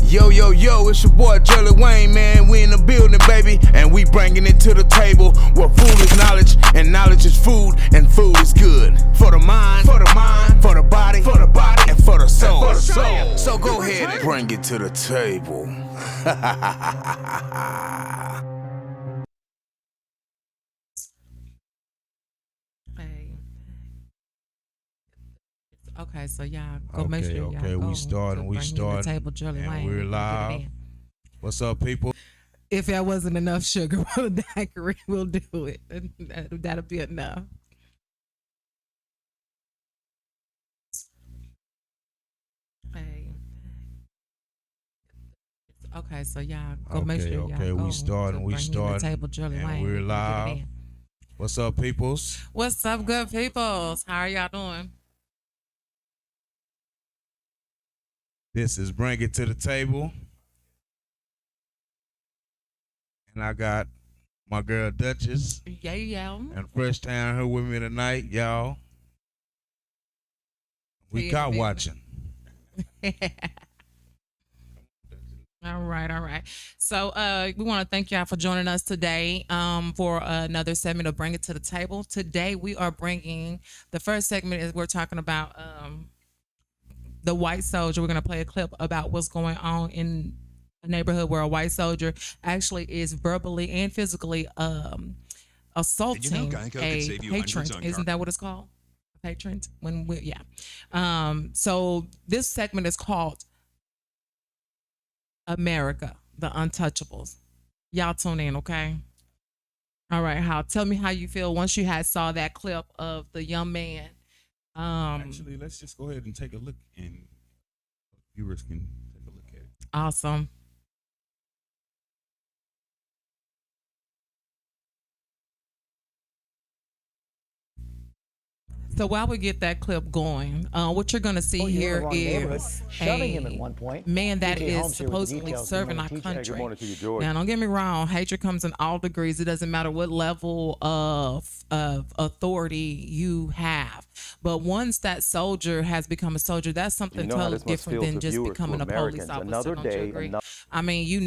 Yo, yo, yo, it's your boy Jelly Wayne, man. We in the building, baby, and we bringing it to the table where food is knowledge, and knowledge is food, and food is good. For the mind, for the mind, for the body, and for the soul. So go ahead and bring it to the table. Okay, so y'all go make sure y'all go. We starting, the table, Jelly and Wayne, we're live. What's up, people? If there wasn't enough sugar for the daiquiri, we'll do it. That'll be enough. Hey. Okay, so y'all go make sure y'all go. We starting, the table, Jelly and Wayne, we're live. What's up, peoples? What's up, good peoples? How are y'all doing? This is Bring It to the Table. And I got my girl Duchess Yeah. and Fresh Town here with me tonight, y'all. We Yeah, got man. watching. All right. So we want to thank y'all for joining us today for another segment of Bring It to the Table. Today we are bringing, the first segment is we're talking about the white soldier. We're going to play a clip about what's going on in a neighborhood where a white soldier actually is verbally and physically assaulting a patron. Isn't that what it's called? A patron? So this segment is called America, the Untouchables. Y'all tune in, okay? All right, tell me how you feel once you had saw that clip of the young man. Actually, let's just go ahead and take a look, and viewers can take a look at it. Awesome. So while we get that clip going, what you're going to see here is shoving him at one point. Man that TJ is Holmes here with the supposedly details. serving our Good morning, TJ. country. Good morning to you, George. Now, don't get me wrong. Hatred comes in all degrees. It doesn't matter what level of authority you have. But once that soldier has become a soldier, that's something totally different than just becoming a police officer. Don't you agree? I mean, you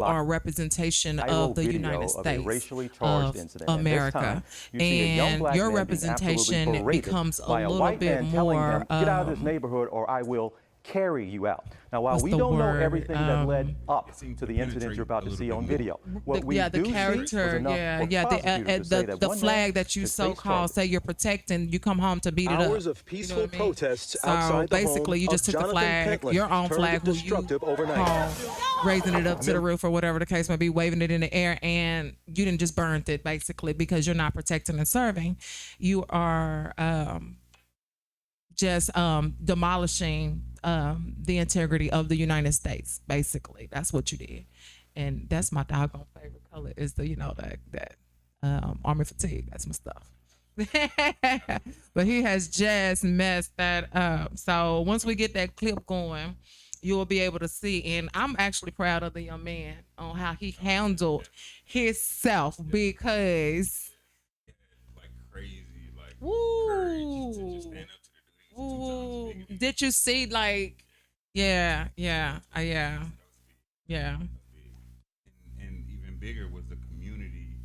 are a representation of the United States of America, and your representation becomes a little bit more. Get out of this neighborhood, or I will carry you out. Now, while we don't know everything that led up to the incident you're about to see on video, what we do see was enough for prosecutors to say that the flag that you so-called say you're protecting, you come home to beat it up. Hours of peaceful protests so outside the basically, home you just of took the flag, Jonathan your own Pentland, flag, who you destructive overnight. call, raising it up to the roof or whatever the case may be, waving it in the air, and you didn't just burn it basically because you're not protecting and serving. You are just demolishing the integrity of the United States. Basically, that's what you did, and that's my doggone favorite color is the that army fatigue. That's my stuff. But he has just messed that up. So once we get that clip going, you will be able to see. And I'm actually proud of the young man on how he handled himself because Crazy, woo. courage to just stand up to the dude. Ooh, did you see yeah. And even bigger was the community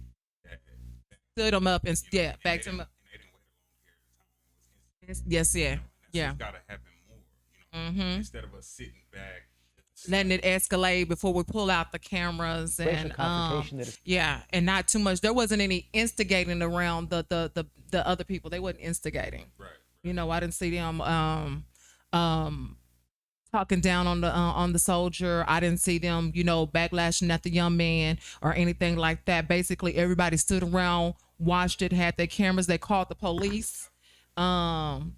that Stood him up and backed him up. And they didn't wait a long period of time. Yes, yeah. It's got to happen more, instead of us sitting back. Letting it escalate before we pull out the cameras and and not too much. There wasn't any instigating around the other people. They wasn't instigating. Right. I didn't see them talking down on the soldier. I didn't see them, backlashing at the young man or anything like that. Basically, everybody stood around, watched it, had their cameras. They called the police. And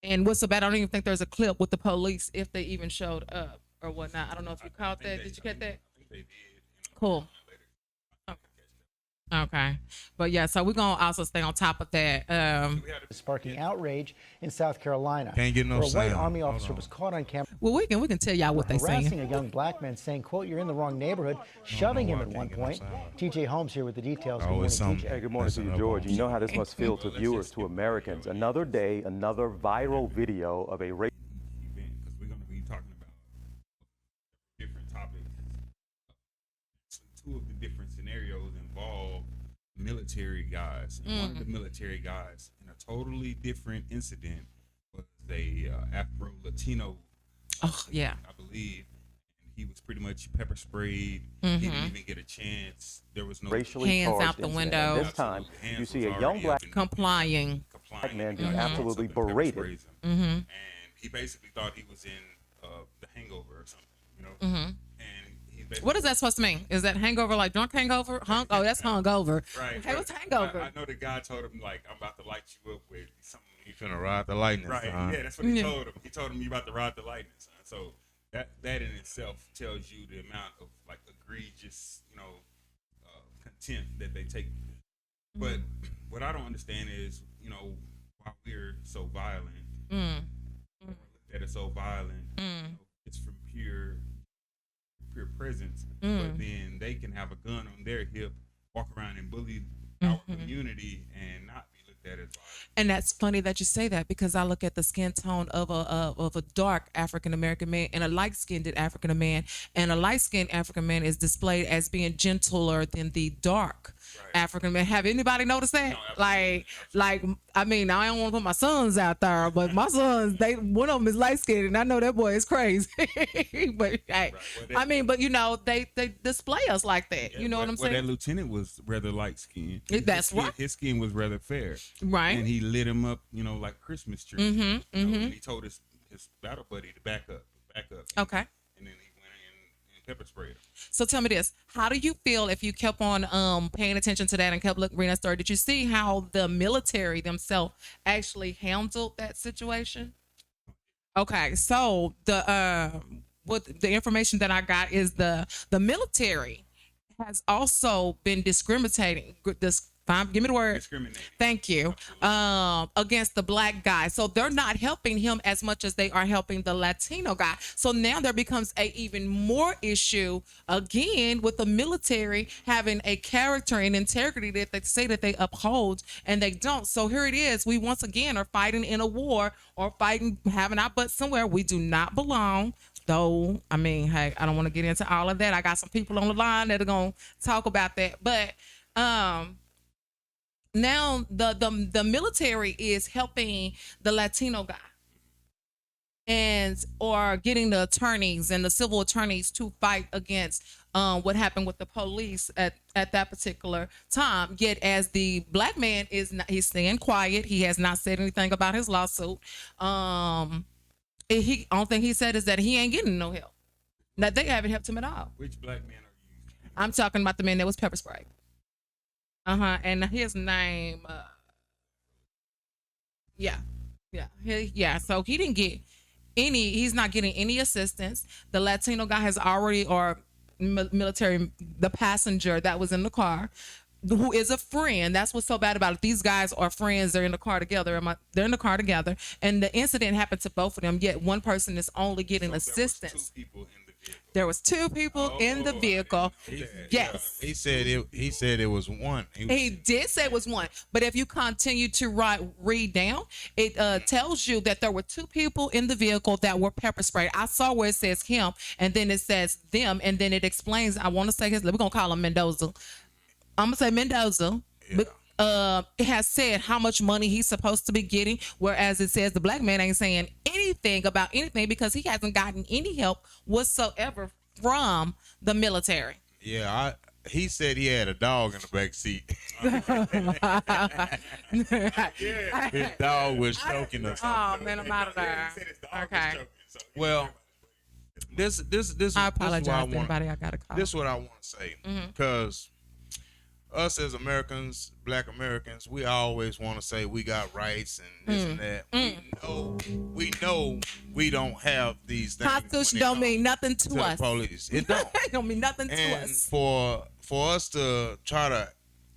what's so bad? I don't even think there's a clip with the police if they even showed up or whatnot. I don't know if you caught that. Did you get that? I think they did. Cool. Okay. But yeah, so we're going to also stay on top of that. Sparking outrage in South Carolina. Can't get no where a white sound. Army officer was caught on camera. Well, we can tell y'all what they harassing saying. a young black man, saying, quote, "You're in the wrong neighborhood," shoving him at one point. TJ Holmes here with the details. Good morning, TJ. Hey, good morning to you, George. You know how this must feel to viewers, to Americans. Another day, another viral video of a race. two of the different scenarios involved military guys. And one of the military guys in a totally different incident was a Afro-Latino, yeah, I believe. And he was pretty much pepper sprayed. He didn't even get a chance. There was no racially hands charged out the incident. window. And this time, you see a young black complying man being absolutely berated. And he basically thought he was in The Hangover or something, you know. And he basically, what is that supposed to mean? Is that hangover like drunk hangover? Oh, that's hungover. Right. Hey, what's hangover? I know the guy told him, like, I'm about to light you up with something. You finna ride the lightning, Right. son. Yeah, that's what he told him. He told him you about to ride the lightning, son. So that in itself tells you the amount of like egregious, you know, contempt that they take. But what I don't understand is, you know, why we're so violent, that it's so violent, you know, it's from pure presence. But then they can have a gun on their hip, walk around and bully our community and not be looked at as violent. And that's funny that you say that, because I look at the skin tone of a dark African American man and a light skinned African man, and a light skinned African man is displayed as being gentler than the dark African man. Have anybody noticed that? No, like I mean, I don't want to put my sons out there, but my sons, one of them is light skinned, and I know that boy is crazy. But hey, I mean, but you know, they display us like that. You know what I'm saying? That lieutenant was rather light skinned. That's right. His skin was rather fair. Right. And he lit him up, you know, like Christmas tree. You know, and he told his battle buddy to back up. Okay. And then he went in and pepper sprayed him. So tell me this: how do you feel if you kept on paying attention to that and kept reading that story? Did you see how the military themselves actually handled that situation? Okay, so what the information that I got is the military has also been discriminating. Give me the word. Discriminating. Thank you. Against the black guy. So they're not helping him as much as they are helping the Latino guy. So now there becomes a even more issue again with the military having a character and integrity that they say that they uphold and they don't. So here it is. We once again are fighting in a war or having our butts somewhere we do not belong. Though, I mean, hey, I don't want to get into all of that. I got some people on the line that are going to talk about that. But, now the military is helping the Latino guy or getting the attorneys and the civil attorneys to fight against what happened with the police at that particular time. Yet as the black man he's staying quiet. He has not said anything about his lawsuit. Only thing he said is that he ain't getting no help. That they haven't helped him at all. Which black man are you? I'm talking about the man that was pepper sprayed. And his name, so he didn't get he's not getting any assistance. The Latino guy has already, or military, the passenger that was in the car, who is a friend. That's what's so bad about it. These guys are friends. They're in the car together. They're in the car together. And the incident happened to both of them, yet one person is only getting assistance. There was two people in the vehicle. Yes. He said it was one. He did say it was one. But if you continue to read down, it tells you that there were two people in the vehicle that were pepper sprayed. I saw where it says him, and then it says them, and then it explains. I want to say we're gonna call him Mendoza. I'm gonna say Mendoza. Yeah. But it has said how much money he's supposed to be getting, whereas it says the black man ain't saying anything about anything because he hasn't gotten any help whatsoever from the military. Yeah, he said he had a dog in the back seat. His dog was choking us. Oh man, I'm out of there. Okay. Well, this I apologize to anybody I got to call. This is what I want to say, because us as Americans, Black Americans, we always want to say we got rights and this and that. We know we don't have these things. Constitution don't mean nothing to us. The police, it don't. It don't mean nothing to And us. for us to try to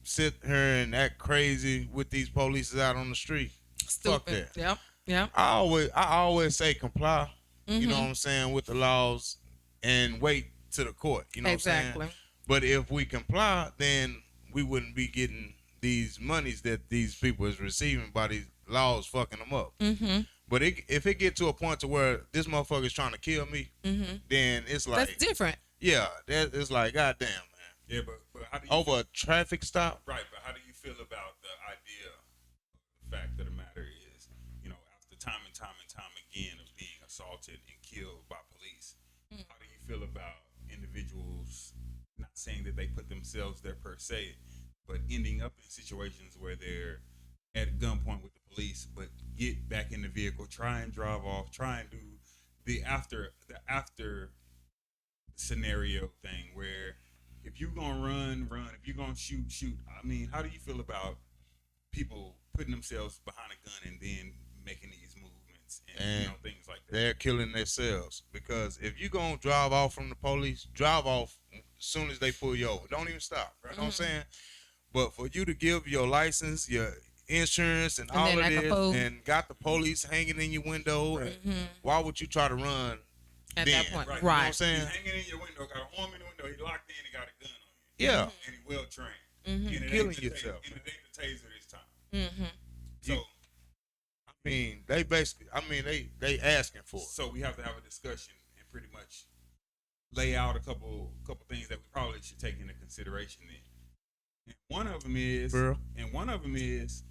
sit here and act crazy with these police out on the street, fuck that. Yep. I always say comply. You know what I'm saying, with the laws, and wait to the court. You know what I'm saying? But if we comply, then we wouldn't be getting these monies that these people is receiving by these laws fucking them up. But if it get to a point to where this motherfucker is trying to kill me, then it's like that's different. Yeah, it's like, goddamn, man. Yeah, but how do you over a traffic stop? Right, but how do you feel about the idea? The fact of the matter is, after time and time again of being assaulted and killed by police, how do you feel about individuals? Not saying that they put themselves there per se, but ending up in situations where they're at gunpoint with the police, but get back in the vehicle, try and drive off, try and do the after scenario thing where if you're gonna run, if you're gonna shoot. I mean, how do you feel about people putting themselves behind a gun and then making these movements and things like that? They're killing themselves because if you're gonna drive off from the police, drive off as soon as they pull you over. Don't even stop. Right? You know what I'm saying? But for you to give your license, your insurance, and all of this, and got the police hanging in your window, and why would you try to run at then? that point? Right. You know what I'm saying? He's hanging in your window, got a arm in the window, he locked in, he got a gun on you. Yeah. And he well trained. And it killing yourself. And it ain't the taser this time. So, I mean, they basically, they asking for it. So we have to have a discussion and pretty much lay out a couple things that we probably should take into consideration then. And one of them is,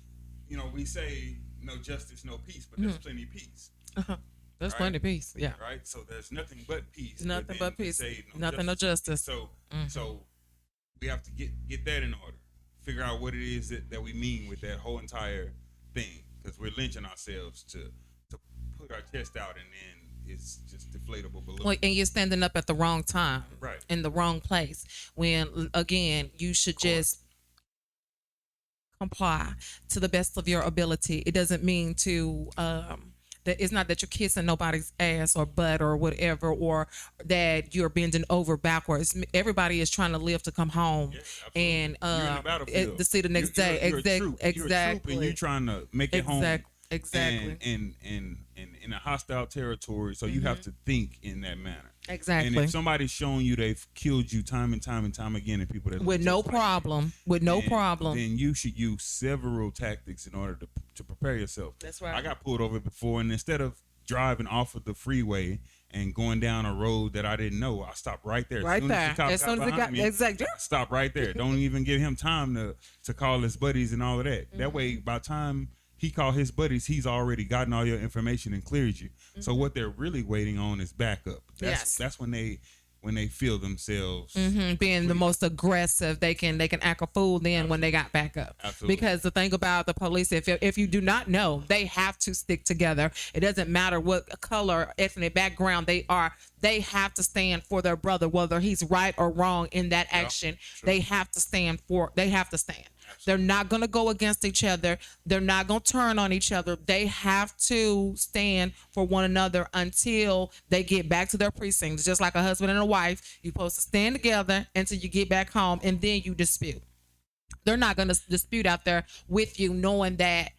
we say no justice, no peace, but there's plenty of peace. There's plenty of peace. Yeah. Right. So there's nothing but peace. Nothing but peace. Nothing no justice. So we have to get that in order. Figure out what it is that we mean with that whole entire thing, because we're lynching ourselves to put our chest out, and then it's just deflatable balloon. Well, and you're standing up at the wrong time, right, in the wrong place. When again, you should just comply to the best of your ability. It doesn't mean to that it's not that you're kissing nobody's ass or butt or whatever, or that you're bending over backwards. Everybody is trying to live to come home and to see the next day. Exactly. And you're trying to make it home. Exactly. And in a hostile territory, so you have to think in that manner. Exactly. And if somebody's showing you they've killed you time and time again, and people that with no problem, then you should use several tactics in order to prepare yourself. That's right. I got pulled over before, and instead of driving off of the freeway and going down a road that I didn't know, I stopped right there. As soon as it got exactly. Stop right there. Don't even give him time to call his buddies and all of that. That way, by the time he called his buddies, he's already gotten all your information and cleared you. So what they're really waiting on is backup. That's when they feel themselves being the most aggressive. They can act a fool then when they got backup. Absolutely. Because the thing about the police, if you do not know, they have to stick together. It doesn't matter what color, ethnic background they are. They have to stand for their brother, whether he's right or wrong in that action. They have to stand. They're not going to go against each other. They're not going to turn on each other. They have to stand for one another until they get back to their precincts. Just like a husband and a wife, you're supposed to stand together until you get back home, and then you dispute. They're not going to dispute out there with you knowing that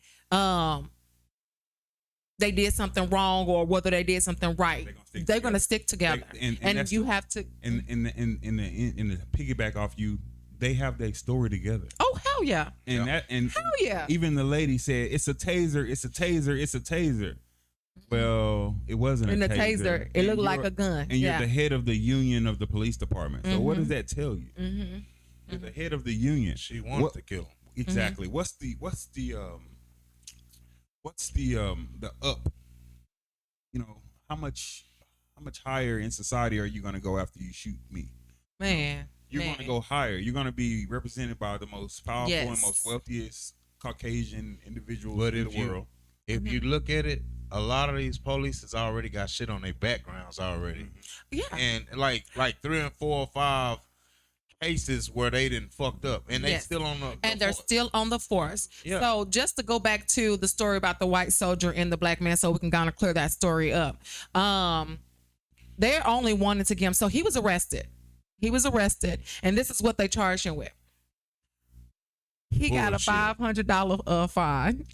they did something wrong or whether they did something right. They're going to stick together. And you have to. And the piggyback off you, they have their story together. Oh, hell yeah. And hell yeah. Even the lady said, it's a taser, it's a taser, it's a taser. Well, it wasn't a taser. And the taser, it looked like a gun. And you're the head of the union of the police department. So what does that tell you? You're the head of the union. She wanted to kill him. Exactly. What's the up? How much higher in society are you going to go after you shoot me? Man. You're going to go higher. You're going to be represented by the most powerful and most wealthiest Caucasian individuals in the world. If you look at it, a lot of these police has already got shit on their backgrounds already. Yeah. And like 3 and 4 or 5 cases where they didn't fucked up, and they still on they're still on the force. Yeah. So just to go back to the story about the white soldier and the black man, so we can kind of clear that story up. They're only wanting to give him. So he was arrested. And this is what they charged him with. He got a $500 fine.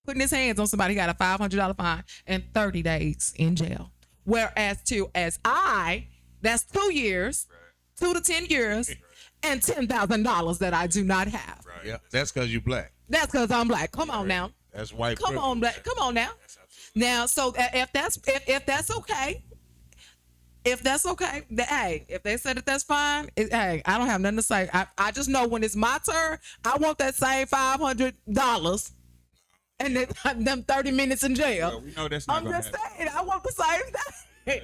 Putting his hands on somebody, he got a $500 fine and 30 days in jail. Whereas that's 2 years, 2 to 10 years, and $10,000 that I do not have. Right. Yeah, that's because you're black. That's because I'm black. Come on now. That's white. Come on, black. Come on now. Now, so if that's okay, If that's okay, hey, if they said that that's fine, hey, I don't have nothing to say. I just know when it's my turn, I want that same $500 and them 30 minutes in jail. Well, we know that's not I'm gonna just happen. saying, I want the same thing.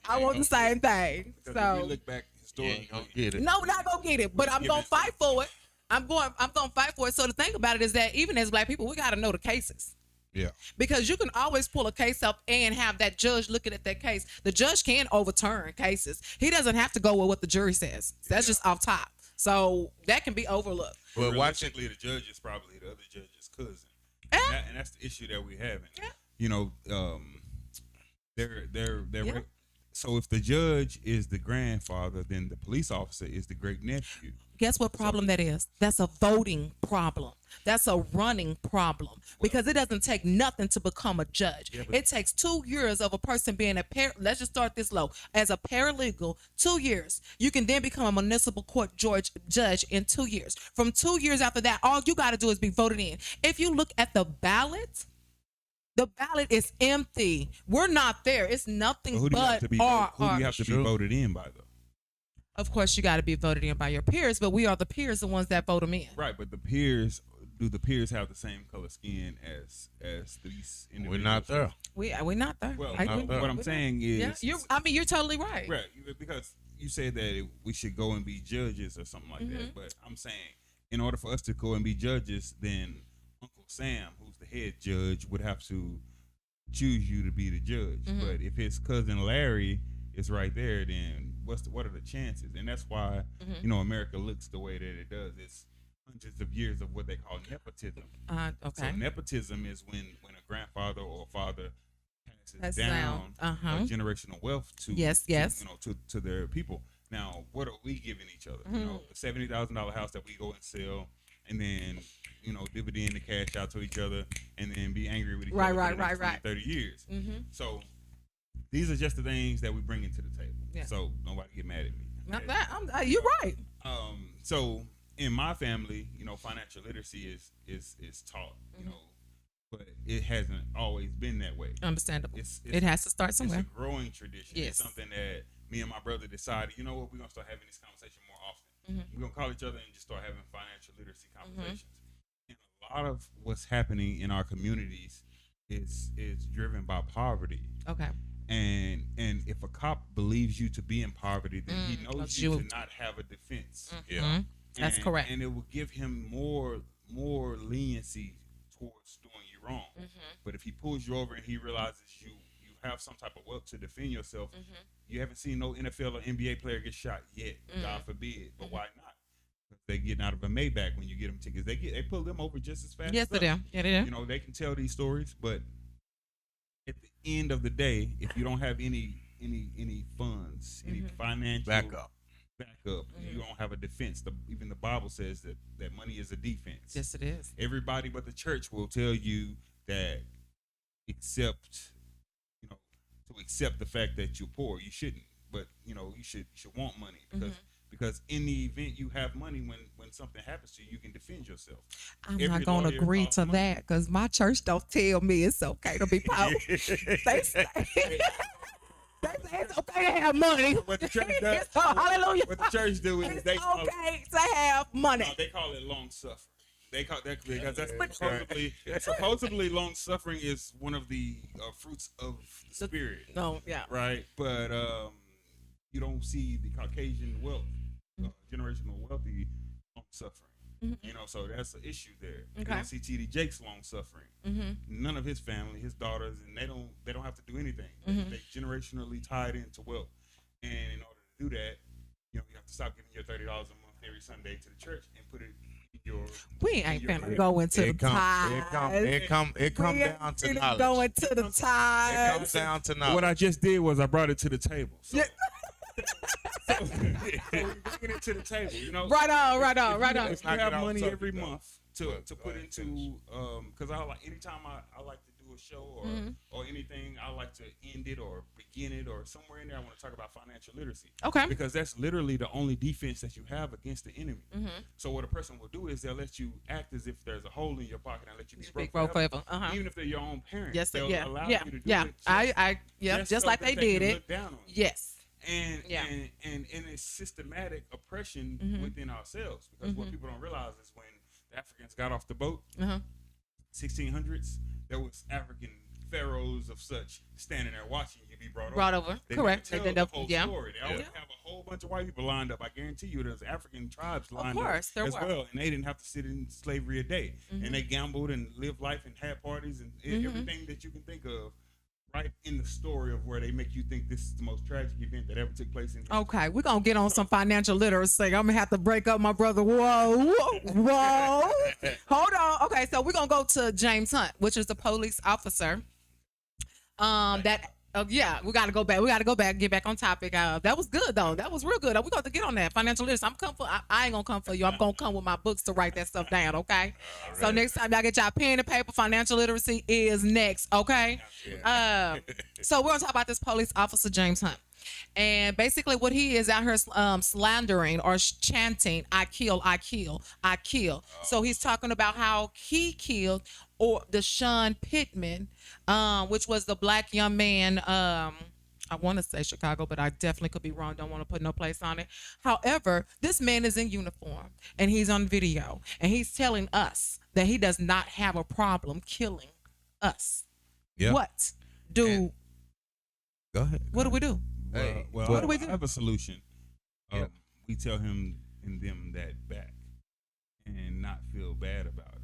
I want the same thing. Because So if we look back historically, get it. no, we're not gonna get it, but I'm gonna fight for it. I'm gonna fight for it. So the thing about it is that even as Black people, we gotta know the cases. Yeah. Because you can always pull a case up and have that judge looking at that case. The judge can overturn cases. He doesn't have to go with what the jury says. That's just off top. So that can be overlooked. But realistically, the judge is probably the other judge's cousin, and that's the issue that we having. Yeah. You know, they're so if the judge is the grandfather, then the police officer is the great nephew. Guess what problem that is? That's a voting problem. That's a running problem because it doesn't take nothing to become a judge. Yeah, it takes 2 years of a person being let's just start this low. As a paralegal, 2 years. You can then become a municipal court judge in 2 years. From 2 years after that, all you got to do is be voted in. If you look at the ballot is empty. We're not there. It's nothing Who do you have to be voted in by, though? Of course, you got to be voted in by your peers, but we are the peers, the ones that vote them in. Right, but the peers have the same color skin as these individuals? We're not there. We're not there. Well, what I'm saying is, you're totally right. Right, because you said that we should go and be judges or something like that. But I'm saying, in order for us to go and be judges, then Uncle Sam, who's the head judge, would have to choose you to be the judge. But if his cousin Larry is right there, then what are the chances? And that's why America looks the way that it does. It's hundreds of years of what they call nepotism. Okay. So nepotism is when a grandfather or a father passes down generational wealth to to their people. Now, what are we giving each other? The $70,000 house that we go and sell, and then dividend the cash out to each other, and then be angry with each other for the next 20, 30 years. So these are just the things that we bring into the table. Yeah. So nobody get mad at me. Not that. You're right. So in my family, financial literacy is taught. But it hasn't always been that way. Understandable. It has to start somewhere. It's a growing tradition. Yes. It's something that me and my brother decided. You know what? We're gonna start having this conversation more often. We're gonna call each other and just start having financial literacy conversations. And a lot of what's happening in our communities is driven by poverty. Okay. And if a cop believes you to be in poverty, then he knows you to not have a defense. Yeah, that's correct. And it will give him more leniency towards doing you wrong. But if he pulls you over and he realizes you have some type of wealth to defend yourself, you haven't seen no NFL or NBA player get shot yet. God forbid. But why not? They getting out of a Maybach when you get them tickets. They pull them over just as fast. Yes, they do. Yeah, they do. They can tell these stories, but at the end of the day, if you don't have any funds, any financial backup, you don't have a defense. Even the Bible says that money is a defense. Yes, it is. Everybody but the church will tell you that to accept the fact that you're poor. You shouldn't, but you should want money because in the event you have money, when something happens to you, you can defend yourself. I'm not going to agree to that because my church don't tell me it's okay to be poor. They say it's okay to have money. What the church does, hallelujah. What the church do is it's okay to have money. No, they call it long suffering. They call that because that's supposedly long suffering is one of the fruits of the spirit. No, yeah, right. But you don't see the Caucasian wealth, generational wealthy long suffering. So that's an issue there. Okay. You don't see T.D. Jakes long suffering. None of his family, his daughters, and they don't have to do anything. They generationally tied into wealth, and in order to do that, you have to stop giving your $30 a month every Sunday to the church and put it. We ain't finna go into the tithes. It come down to knowledge. Go into the tithes. It comes down to knowledge. What I just did was I brought it to the table. So we're bringing it to the table. Right on. If you have money every month to put into, because anytime I like to do a show or anything, I like to end it or begin it or somewhere in there. I want to talk about financial literacy. Okay. Because that's literally the only defense that you have against the enemy. So what a person will do is they'll let you act as if there's a hole in your pocket and let you be broke forever. Even if they're your own parents. Yes, they'll allow you to do it. I just like they did it. Look down on you. Yes. and it's systematic oppression within ourselves, because what people don't realize is when the Africans got off the boat, 1600s, there was African pharaohs of such standing there watching you be brought over. They Correct. Tell the whole story. They always have a whole bunch of white people lined up. I guarantee you, there's African tribes lined up as well, and they didn't have to sit in slavery a day, and they gambled and lived life and had parties and everything that you can think of. Right in the story of where they make you think this is the most tragic event that ever took place in history. Okay, we're going to get on some financial literacy. I'm going to have to break up my brother. Whoa. Hold on. Okay, so we're going to go to James Hunt, which is the police officer. We got to go back. Get back on topic. That was good, though. That was real good. We're going to get on that. Financial literacy. I ain't going to come for you. I'm going to come with my books to write that stuff down, okay? Right. So next time y'all get y'all pen and paper, financial literacy is next, okay? Yeah. So we're going to talk about this police officer, James Hunt. And basically what he is out here slandering or chanting, I kill, I kill, I kill. So he's talking about how he killed Deshaun Pittman, which was the black young man, I want to say Chicago, but I definitely could be wrong. Don't want to put no place on it. However, this man is in uniform and he's on video and he's telling us that he does not have a problem killing us. Yeah. What do? Go ahead. What do we do? Well, what do we do? I have a solution. We tell him and them that back and not feel bad about it.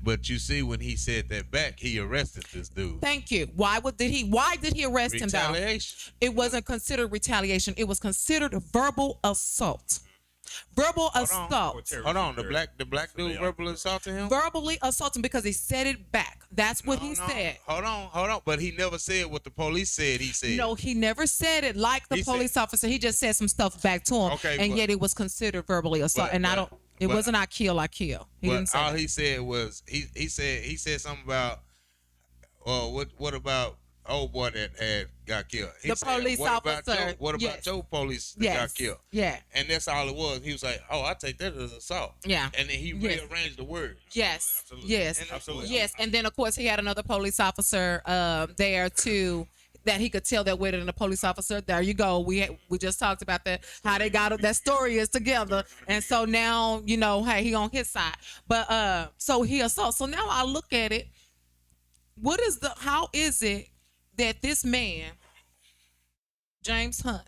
But you see, when he said that back, he arrested this dude. Thank you. Why did he arrest him? Retaliation. It wasn't considered retaliation. It was considered verbal assault. Verbal assault. Hold on. The black dude verbally assaulted him? Verbally assaulted because he said it back. That's what he said. Hold on. But he never said what the police said he said. No, he never said it like the police officer. He just said some stuff back to him. Okay, and yet it was considered verbally assault. It wasn't I kill. He didn't say all that. he said was he said something about what about old boy that had got killed. He said, police officer. What about your police that got killed? Yeah. And that's all it was. He was like, oh, I take that as assault. Yeah. And then he rearranged the words. Yes. Absolutely. Yes. Absolutely. Yes. And then of course he had another police officer there too, that he could tell that with, and the police officer. There you go. We just talked about that, how they got that story is together, and so now hey, he on his side. But so he assaults. So now I look at it. How is it that this man, James Hunt,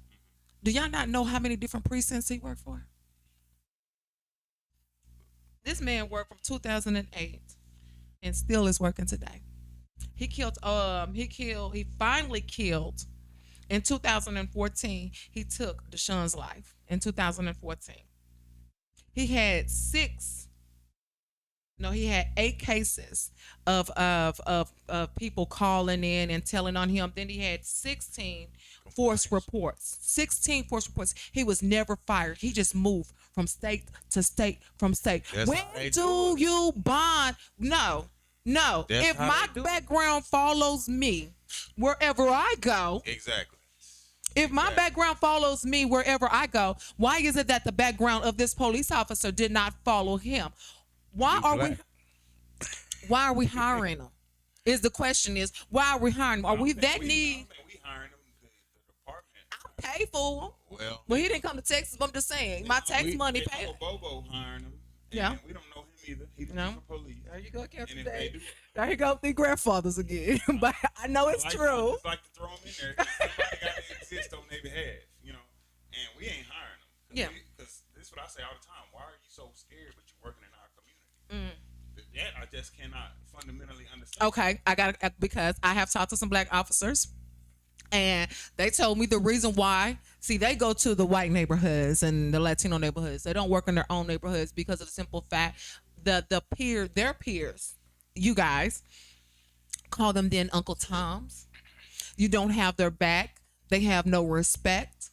do y'all not know how many different precincts he worked for? This man worked from 2008 and still is working today. He finally killed in 2014. He took Deshaun's life in 2014. He had 8 cases of people calling in and telling on him. Then he had 16 force reports. 16 force reports. He was never fired. He just moved from state to state from state. When do you bond? No. If my background follows me wherever I go. Exactly. If my background follows me wherever I go, why is it that the background of this police officer did not follow him? Why are we hiring him? The question is, why are we hiring him? Are we that need? We hiring him, the department. I pay for him. Well, he didn't come to Texas. But I'm just saying, my tax money paid. Bobo hiring him. Yeah. We don't know him either. He the police. There you go, Captain And if they Dave. do, There you go, the grandfathers again. But I know it's true. I just like to throw them in there. Somebody got to exist on their behalf, and we ain't hiring them. Yeah. Because this is what I say all the time. Why are you so scared, but you're working in our community? That I just cannot fundamentally understand. Okay, because I have talked to some black officers, and they told me the reason why. See, they go to the white neighborhoods and the Latino neighborhoods. They don't work in their own neighborhoods because of the simple fact that their peers, you guys, call them then Uncle Toms. You don't have their back. They have no respect.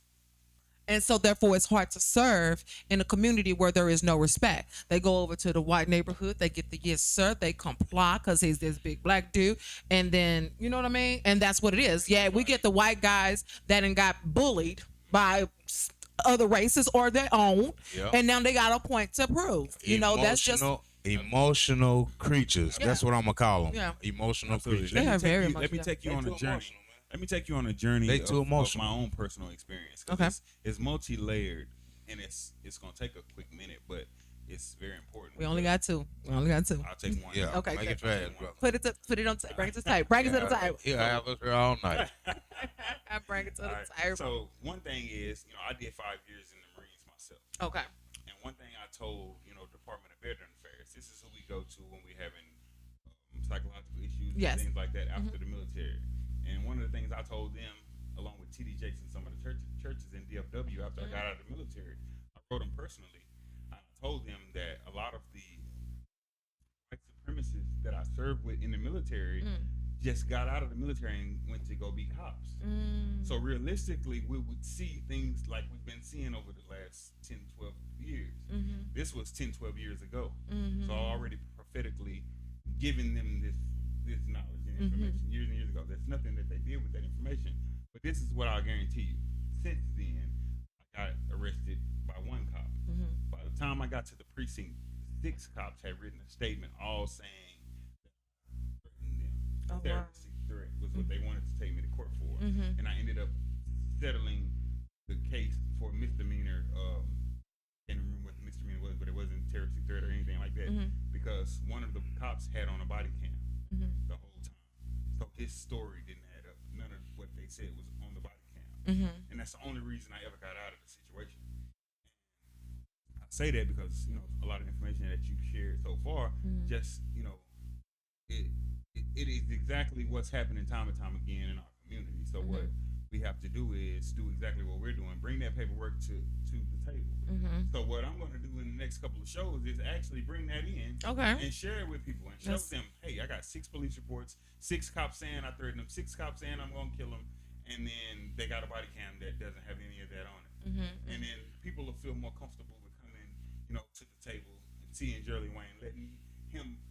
And so therefore it's hard to serve in a community where there is no respect. They go over to the white neighborhood, they get the yes sir, they comply because he's this big black dude, and then you know what I mean? And that's what it is. Yeah, we get the white guys that got bullied by other races or their own, and now they got a point to prove. That's just emotional creatures. That's what I'm gonna call them. Yeah. Emotional creatures. They are very Let me take you on a journey. Let me take you on a journey of my own personal experience. Okay. It's multi-layered, and it's gonna take a quick minute, but it's very important. We only got two. I'll take one. Yeah. Okay. Make it fast, bro. Put it on tape. Bring it to tape. Bring it to the tape. He'll have us here all night. I bring it to the tape. So one thing is, I did 5 years in the Marines myself. Okay. And one thing I told, Department of Veteran Affairs, this is who we go to when we're having psychological issues and things like that after the military. And one of the things I told them, along with TD Jakes and some of the churches in DFW after I got out of the military, I wrote them personally. I told them that a lot of the white supremacists that I served with in the military just got out of the military and went to go be cops. So realistically, we would see things like we've been seeing over the last 10, 12 years. This was 10, 12 years ago. So I already prophetically given them this knowledge and information years and years ago. There's nothing that they did with that information. But this is what I'll guarantee you. Since then, I got arrested by one cop. By the time I got to the precinct, 6 cops had written a statement all saying that I threatened them. Terroristic threat was what they wanted to take me to court for. And I ended up settling the case for misdemeanor. Can't remember what the misdemeanor was, but it wasn't terroristic threat or anything like that, because one of the cops had on a body cam the whole time. So his story didn't add up. None of what they said was on the body cam. And that's the only reason I ever got out of the situation. I say that because, a lot of information that you've shared so far, just, it is exactly what's happening time and time again in our community. So what we have to do is do exactly what we're doing, bring that paperwork to the table. So what I'm going to do in the next couple of shows is actually bring that in and share it with people and show them, hey, I got 6 police reports, 6 cops saying I threatened them, 6 cops saying I'm going to kill them, and then they got a body cam that doesn't have any of that on it. And then people will feel more comfortable with coming, to the table and seeing Jerry Wayne, letting him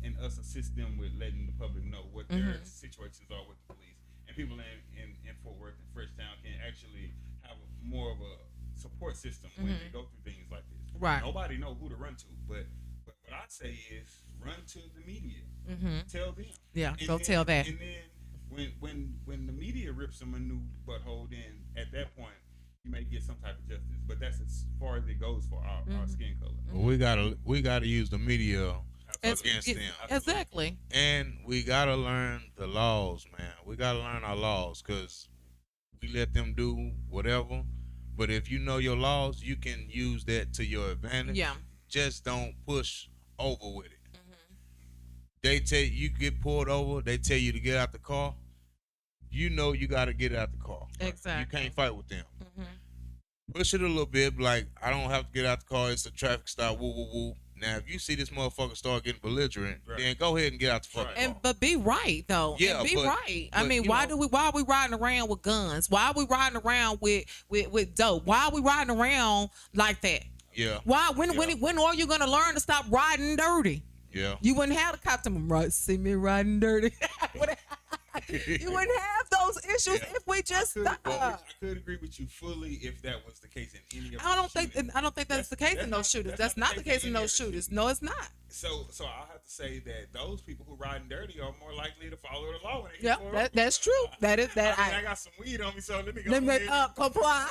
and us assist them with letting the public know what their situations are with the police. And people in Fort Worth and Freshtown can actually have more of a support system when they go through things like this. Right. Nobody know who to run to, but what I say is run to the media. Tell them. Yeah, and go then, tell that. And then when the media rips them a new butthole, then at that point you may get some type of justice. But that's as far as it goes for our skin color. Well, we gotta use the media against them. Exactly. And we gotta learn the laws, man. We gotta learn our laws, because we let them do whatever. But if you know your laws, you can use that to your advantage. Yeah. Just don't push over with it. They tell you get pulled over, they tell you to get out the car. You know you gotta get out the car. Exactly. You can't fight with them. Push it a little bit, like, I don't have to get out the car, it's a traffic stop, woo woo woo. Now, if you see this motherfucker start getting belligerent, then go ahead and get out the fucking car. But be right though. Yeah, and be right. I mean, why are we riding around with guns? Why are we riding around with dope? Why are we riding around like that? Yeah. Why? When are you gonna learn to stop riding dirty? Yeah. You wouldn't have the cop to me, see me riding dirty. You wouldn't have those issues if we just stopped. I could agree with you fully if that was the case in any of the I don't think that's the case in those shooters. That's not the case in those shooters. No, it's not. So I'll have to say that those people who riding dirty are more likely to follow the law when they get Yep, that's true. That is that. I got some weed on me, so let me go. Let me comply.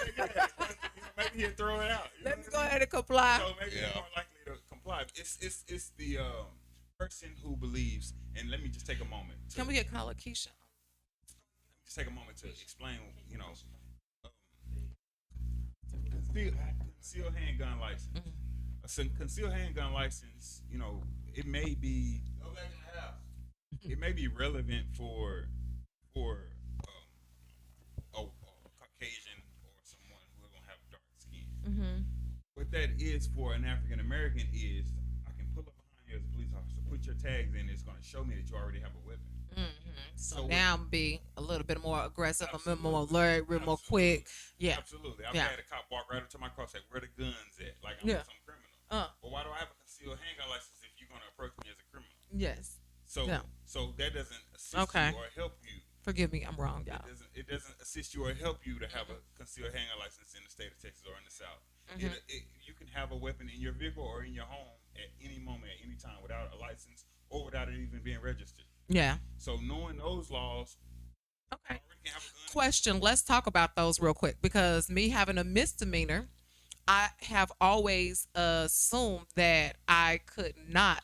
Maybe he'll throw it out. Let me go ahead and comply. So maybe they're more likely to comply. It's the person who believes, and let me just take a moment. Can we get caller Keisha? Just take a moment to explain, concealed handgun license. A concealed handgun license, it may be it may be relevant for a Caucasian or someone who don't have dark skin. What that is for an African American is, I can pull up behind you as a police officer, put your tags in, it's going to show me that you already have a weapon. So now I'm be a little bit more aggressive, a bit more alert, a bit more quick. Yeah. Absolutely. I've had a cop walk right up to my car and say, where the guns at? Like I'm some criminal. But why do I have a concealed handgun license if you're going to approach me as a criminal? Yes. So that doesn't assist you or help you. Forgive me, I'm wrong, y'all. It doesn't assist you or help you to have a concealed handgun license in the state of Texas or in the South. You can have a weapon in your vehicle or in your home at any moment, at any time, without a license or without it even being registered. Yeah. So knowing those laws Okay. Question. Let's talk about those real quick because me having a misdemeanor, I have always assumed that I could not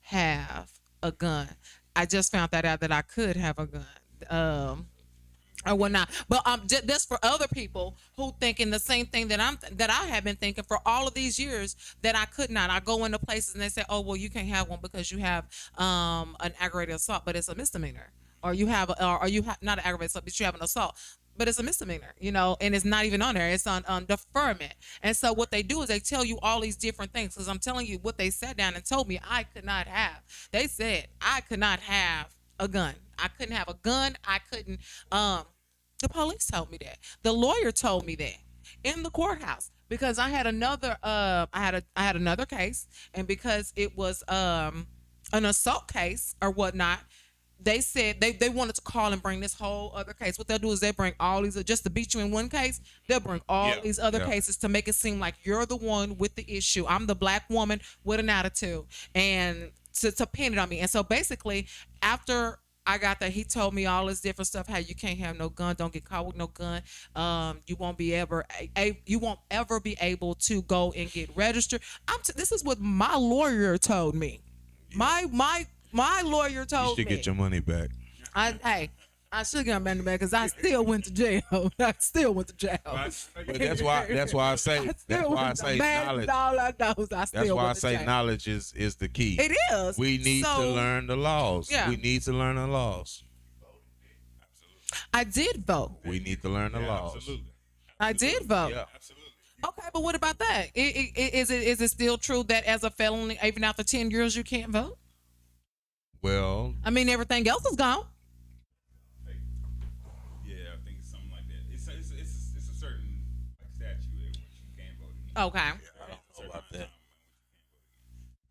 have a gun. I just found that out that I could have a gun. Or whatnot, but just for other people who thinking the same thing that I have been thinking for all of these years that I could not. I go into places and they say, "Oh, well, you can't have one because you have an aggravated assault, but it's a misdemeanor." Or you have, not an aggravated assault, but you have an assault, but it's a misdemeanor, and it's not even on there. It's on deferment. And so what they do is they tell you all these different things. Because I'm telling you what they sat down and told me I could not have. They said I could not have a gun. I couldn't have a gun. I couldn't. The police told me that. The lawyer told me that in the courthouse because I had another. I had another case, and because it was an assault case or whatnot. They said they wanted to call and bring this whole other case. What they'll do is they bring all these, just to beat you in one case, they'll bring all these other cases to make it seem like you're the one with the issue. I'm the black woman with an attitude and to pin it on me. And so basically, after I got that, he told me all this different stuff. How you can't have no gun, don't get caught with no gun. You won't ever be able to go and get registered. This is what my lawyer told me. My lawyer told me. You should get your money back. I should get my money back because I still went to jail. I still went to jail. But that's why I say knowledge. All I know is That's why I say knowledge is the key. It is. We need to learn the laws. Yeah. We need to learn the laws. I did vote. We need to learn the laws. Absolutely. I did vote. Yeah. Absolutely. Okay, but what about that? Is it still true that as a felony, even after 10 years, you can't vote? Well, I mean, everything else is gone. Yeah, I think it's something like that. It's a certain statute in which you can't vote again. Okay. I don't know about that.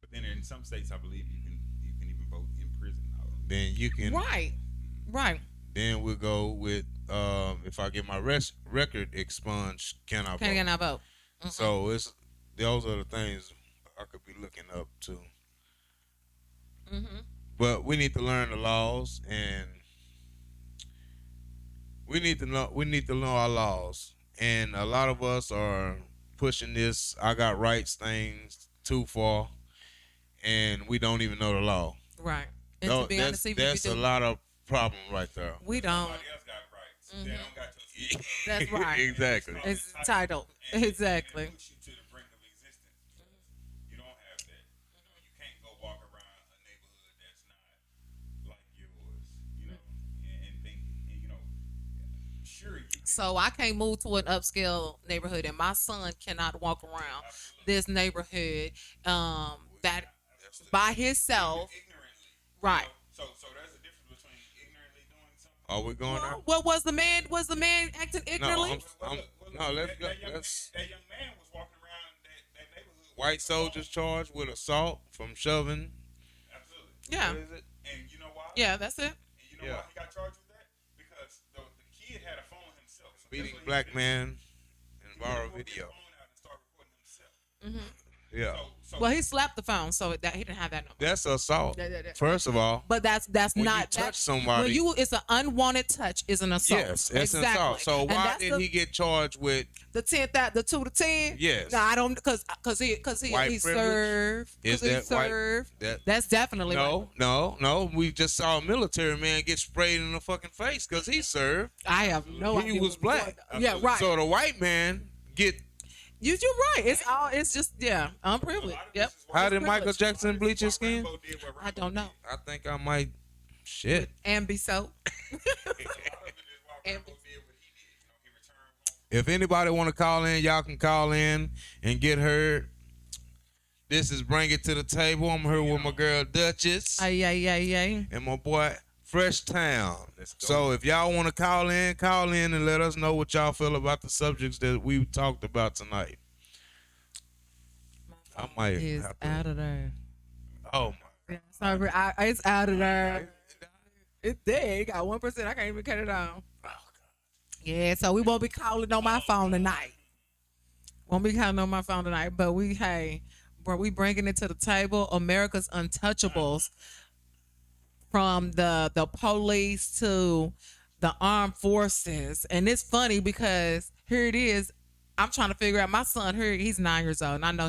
But then in some states, I believe you can even vote in prison. Then you can. Right. Then we'll go with if I get my record expunged, can I vote? Can I vote? Mm-hmm. So those are the things I could be looking up to. Mm-hmm. But we need to learn the laws, and we need to know our laws. And a lot of us are pushing this "I got rights" things too far, and we don't even know the law. Right. And to be honest, that's a lot of problem right there. We don't. Somebody else got rights. Mm-hmm. They don't got your That's right. Exactly. It's entitled. Exactly. And push you to the brink of existence. You don't have that. You can't go walk around a neighborhood that's not like yours, and think, sure you can. So I can't move to an upscale neighborhood, and my son cannot walk around this neighborhood that by himself. Ignorantly. Right. So there's a difference between ignorantly doing something. Are we going there? What was the man? Was the man acting ignorantly? Let's. That young man was walking around that neighborhood. White soldiers charged with assault from shoving. Absolutely. Yeah. What is it? And you know why? Yeah, that's it. And you know why he got charged with that? Because the kid had a phone himself. So Beating black man and viral video. Mm-hmm. Yeah. Well, he slapped the phone, so that he didn't have that number. That's assault. First of all. But that's when not. You touch somebody. It's an unwanted touch. Is an assault. Yes, it's an assault. So why did he get charged with the 2 to 10? Yes. No, I don't because he served. Is that served? That, that's definitely no. We just saw a military man get sprayed in the fucking face because he served. I have no idea. He was black. Yeah, right. So the white man get. You're right. It's just unprivileged. Yep. How did Michael Jackson bleach his skin? I don't know. I think I might. Shit. And be so. If anybody want to call in, y'all can call in and get heard. This is Bring It to the Table. I'm here with my girl Duchess. Ay. And my boy Fresh Town. So if y'all want to call in and let us know what y'all feel about the subjects that we talked about tonight. I might it's have to. Out of there. Oh my. Sorry, it's out of there. It's dead. It got 1%. I can't even cut it on. Oh God. Yeah, so we won't be calling on my phone tonight. But we bringing it to the table. America's Untouchables. From the police to the armed forces. And it's funny because here it is. I'm trying to figure out my son here. He's 9 years old, and I know I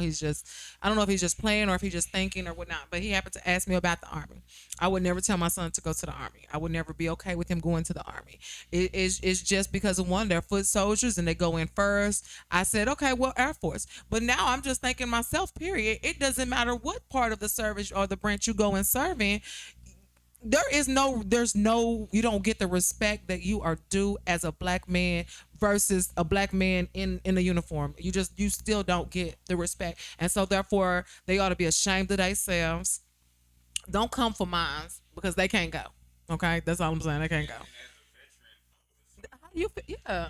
don't know if he's just playing or if he's just thinking or whatnot. But he happened to ask me about the army. I would never tell my son to go to the army. I would never be okay with him going to the army. It's just because of one, they're foot soldiers and they go in first. I said, okay, well, Air Force. But now I'm just thinking myself. Period. It doesn't matter what part of the service or the branch you go and serve in. There's no, you don't get the respect that you are due as a black man versus a black man in a uniform. You still don't get the respect. And so therefore they ought to be ashamed of themselves. Don't come for mine because they can't go. Okay. That's all I'm saying. They can't go. How do you feel? Yeah.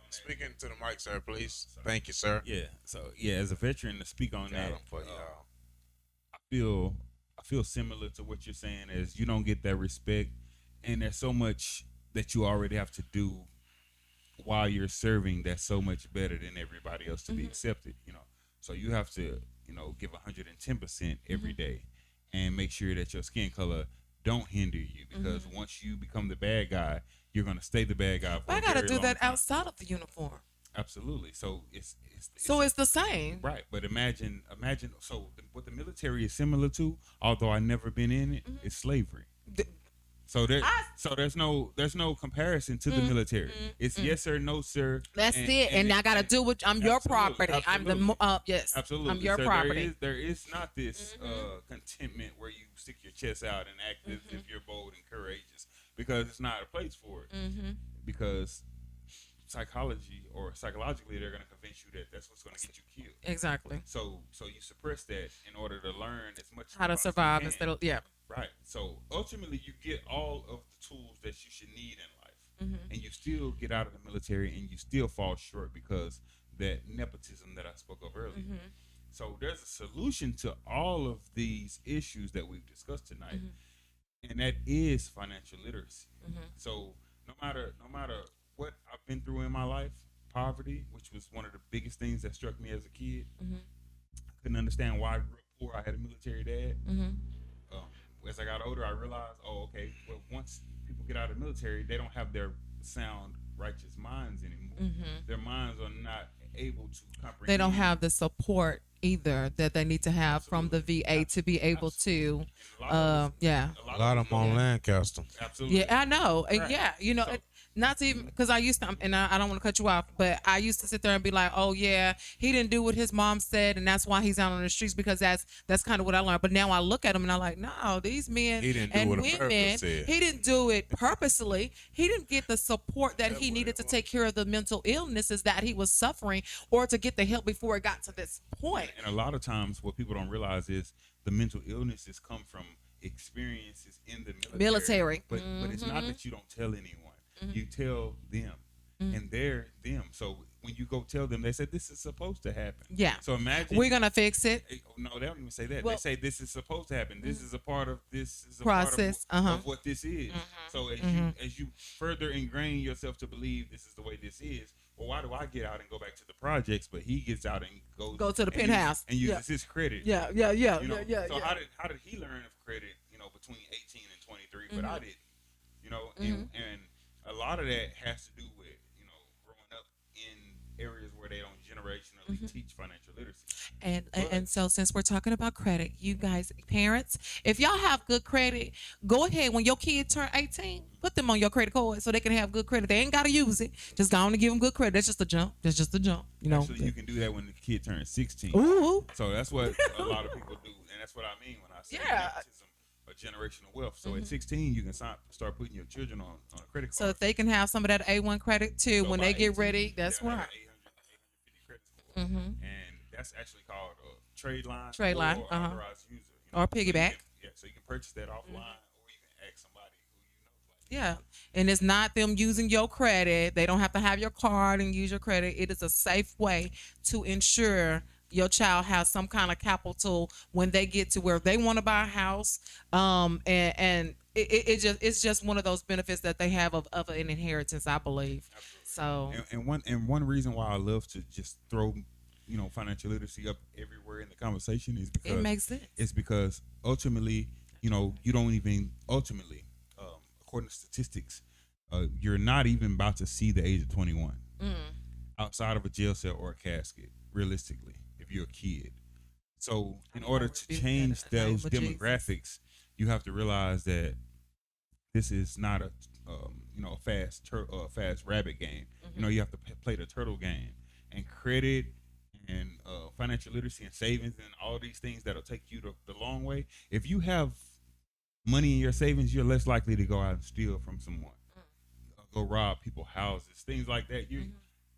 Speaking to the mic, sir, please. Thank you, sir. Yeah. So as a veteran to speak on that, For y'all. I feel similar to what you're saying, as you don't get that respect, and there's so much that you already have to do while you're serving that's so much better than everybody else to be accepted, So you have to, give 110% every day and make sure that your skin color don't hinder you, because once you become the bad guy, you're going to stay the bad guy for But I got to do that outside of the uniform. Absolutely. So it's the same. Right. But imagine. So what the military is similar to, although I've never been in it, is slavery. So there's no comparison to the military. It's yes sir, no sir. That's it. And I got to do what I'm your property. Absolutely. I'm the yes. Absolutely. I'm your property. There is not this contentment where you stick your chest out and act as if you're bold and courageous, because it's not a place for it. Because psychologically they're going to convince you that that's what's going to get you killed. Exactly. So you suppress that in order to learn as much how to survive instead of right. So ultimately you get all of the tools that you should need in life, and you still get out of the military and you still fall short because that nepotism that I spoke of earlier. So there's a solution to all of these issues that we've discussed tonight, and that is financial literacy. So no matter what I've been through in my life, poverty, which was one of the biggest things that struck me as a kid. I couldn't understand why I grew up poor. I had a military dad. As I got older, I realized, well, once people get out of the military, they don't have their sound, righteous minds anymore. Their minds are not able to comprehend. They don't have the support either that they need to have from the VA to be able to, A lot of them on Lancaster. Absolutely. Yeah, I know. Right. Yeah, not to even, because I used to, and I don't want to cut you off, but I used to sit there and be like, oh yeah, he didn't do what his mom said, and that's why he's out on the streets, because that's kind of what I learned. But now I look at him and I'm like, no, these men and women, he didn't do it purposely. He didn't get the support that he needed to take care of the mental illnesses that he was suffering, or to get the help before it got to this point. And a lot of times what people don't realize is the mental illnesses come from experiences in the military. But it's not that you don't tell anyone. You tell them, and they're them. So when you go tell them, they say this is supposed to happen. Yeah. So imagine we're gonna fix it. No, they don't even say that. Well, they say this is supposed to happen. This is a part of this. Is a process part of what this is. So as you further ingrain yourself to believe this is the way this is. Well, why do I get out and go back to the projects, but he gets out and goes to the penthouse and uses his credit? Yeah. So how did he learn of credit? Between 18 and 23, but I didn't. And a lot of that has to do with growing up in areas where they don't generationally teach financial literacy. And so since we're talking about credit, you guys, parents, if y'all have good credit, go ahead when your kid turn 18, put them on your credit card so they can have good credit. They ain't got to use it. Just go on and give them good credit. That's just a jump. Actually, you can do that when the kid turns 16. Ooh. So that's what a lot of people do, and that's what I mean when I say nepotism. Generational wealth. So at 16, you can start putting your children on a credit card. So if they can have some of that A1 credit too, so when they get 18, ready, that's right. 850 credit score. And that's actually called a trade line. Or authorized user. Or piggyback. So you can purchase that offline, or you can ask somebody who Yeah. And it's not them using your credit. They don't have to have your card and use your credit. It is a safe way to ensure your child has some kind of capital when they get to where they want to buy a house. And it's just one of those benefits that they have of an inheritance, I believe. Absolutely. So and one reason why I love to just throw financial literacy up everywhere in the conversation is because it makes sense. It's because ultimately, you don't even according to statistics, you're not even about to see the age of 21 outside of a jail cell or a casket, realistically, if you're a kid. So in order to change those demographics, you have to realize that this is not a fast rabbit game. You have to play the turtle game, and credit and financial literacy and savings and all these things that'll take you the long way. If you have money in your savings, you're less likely to go out and steal from someone, go rob people's houses, things like that. You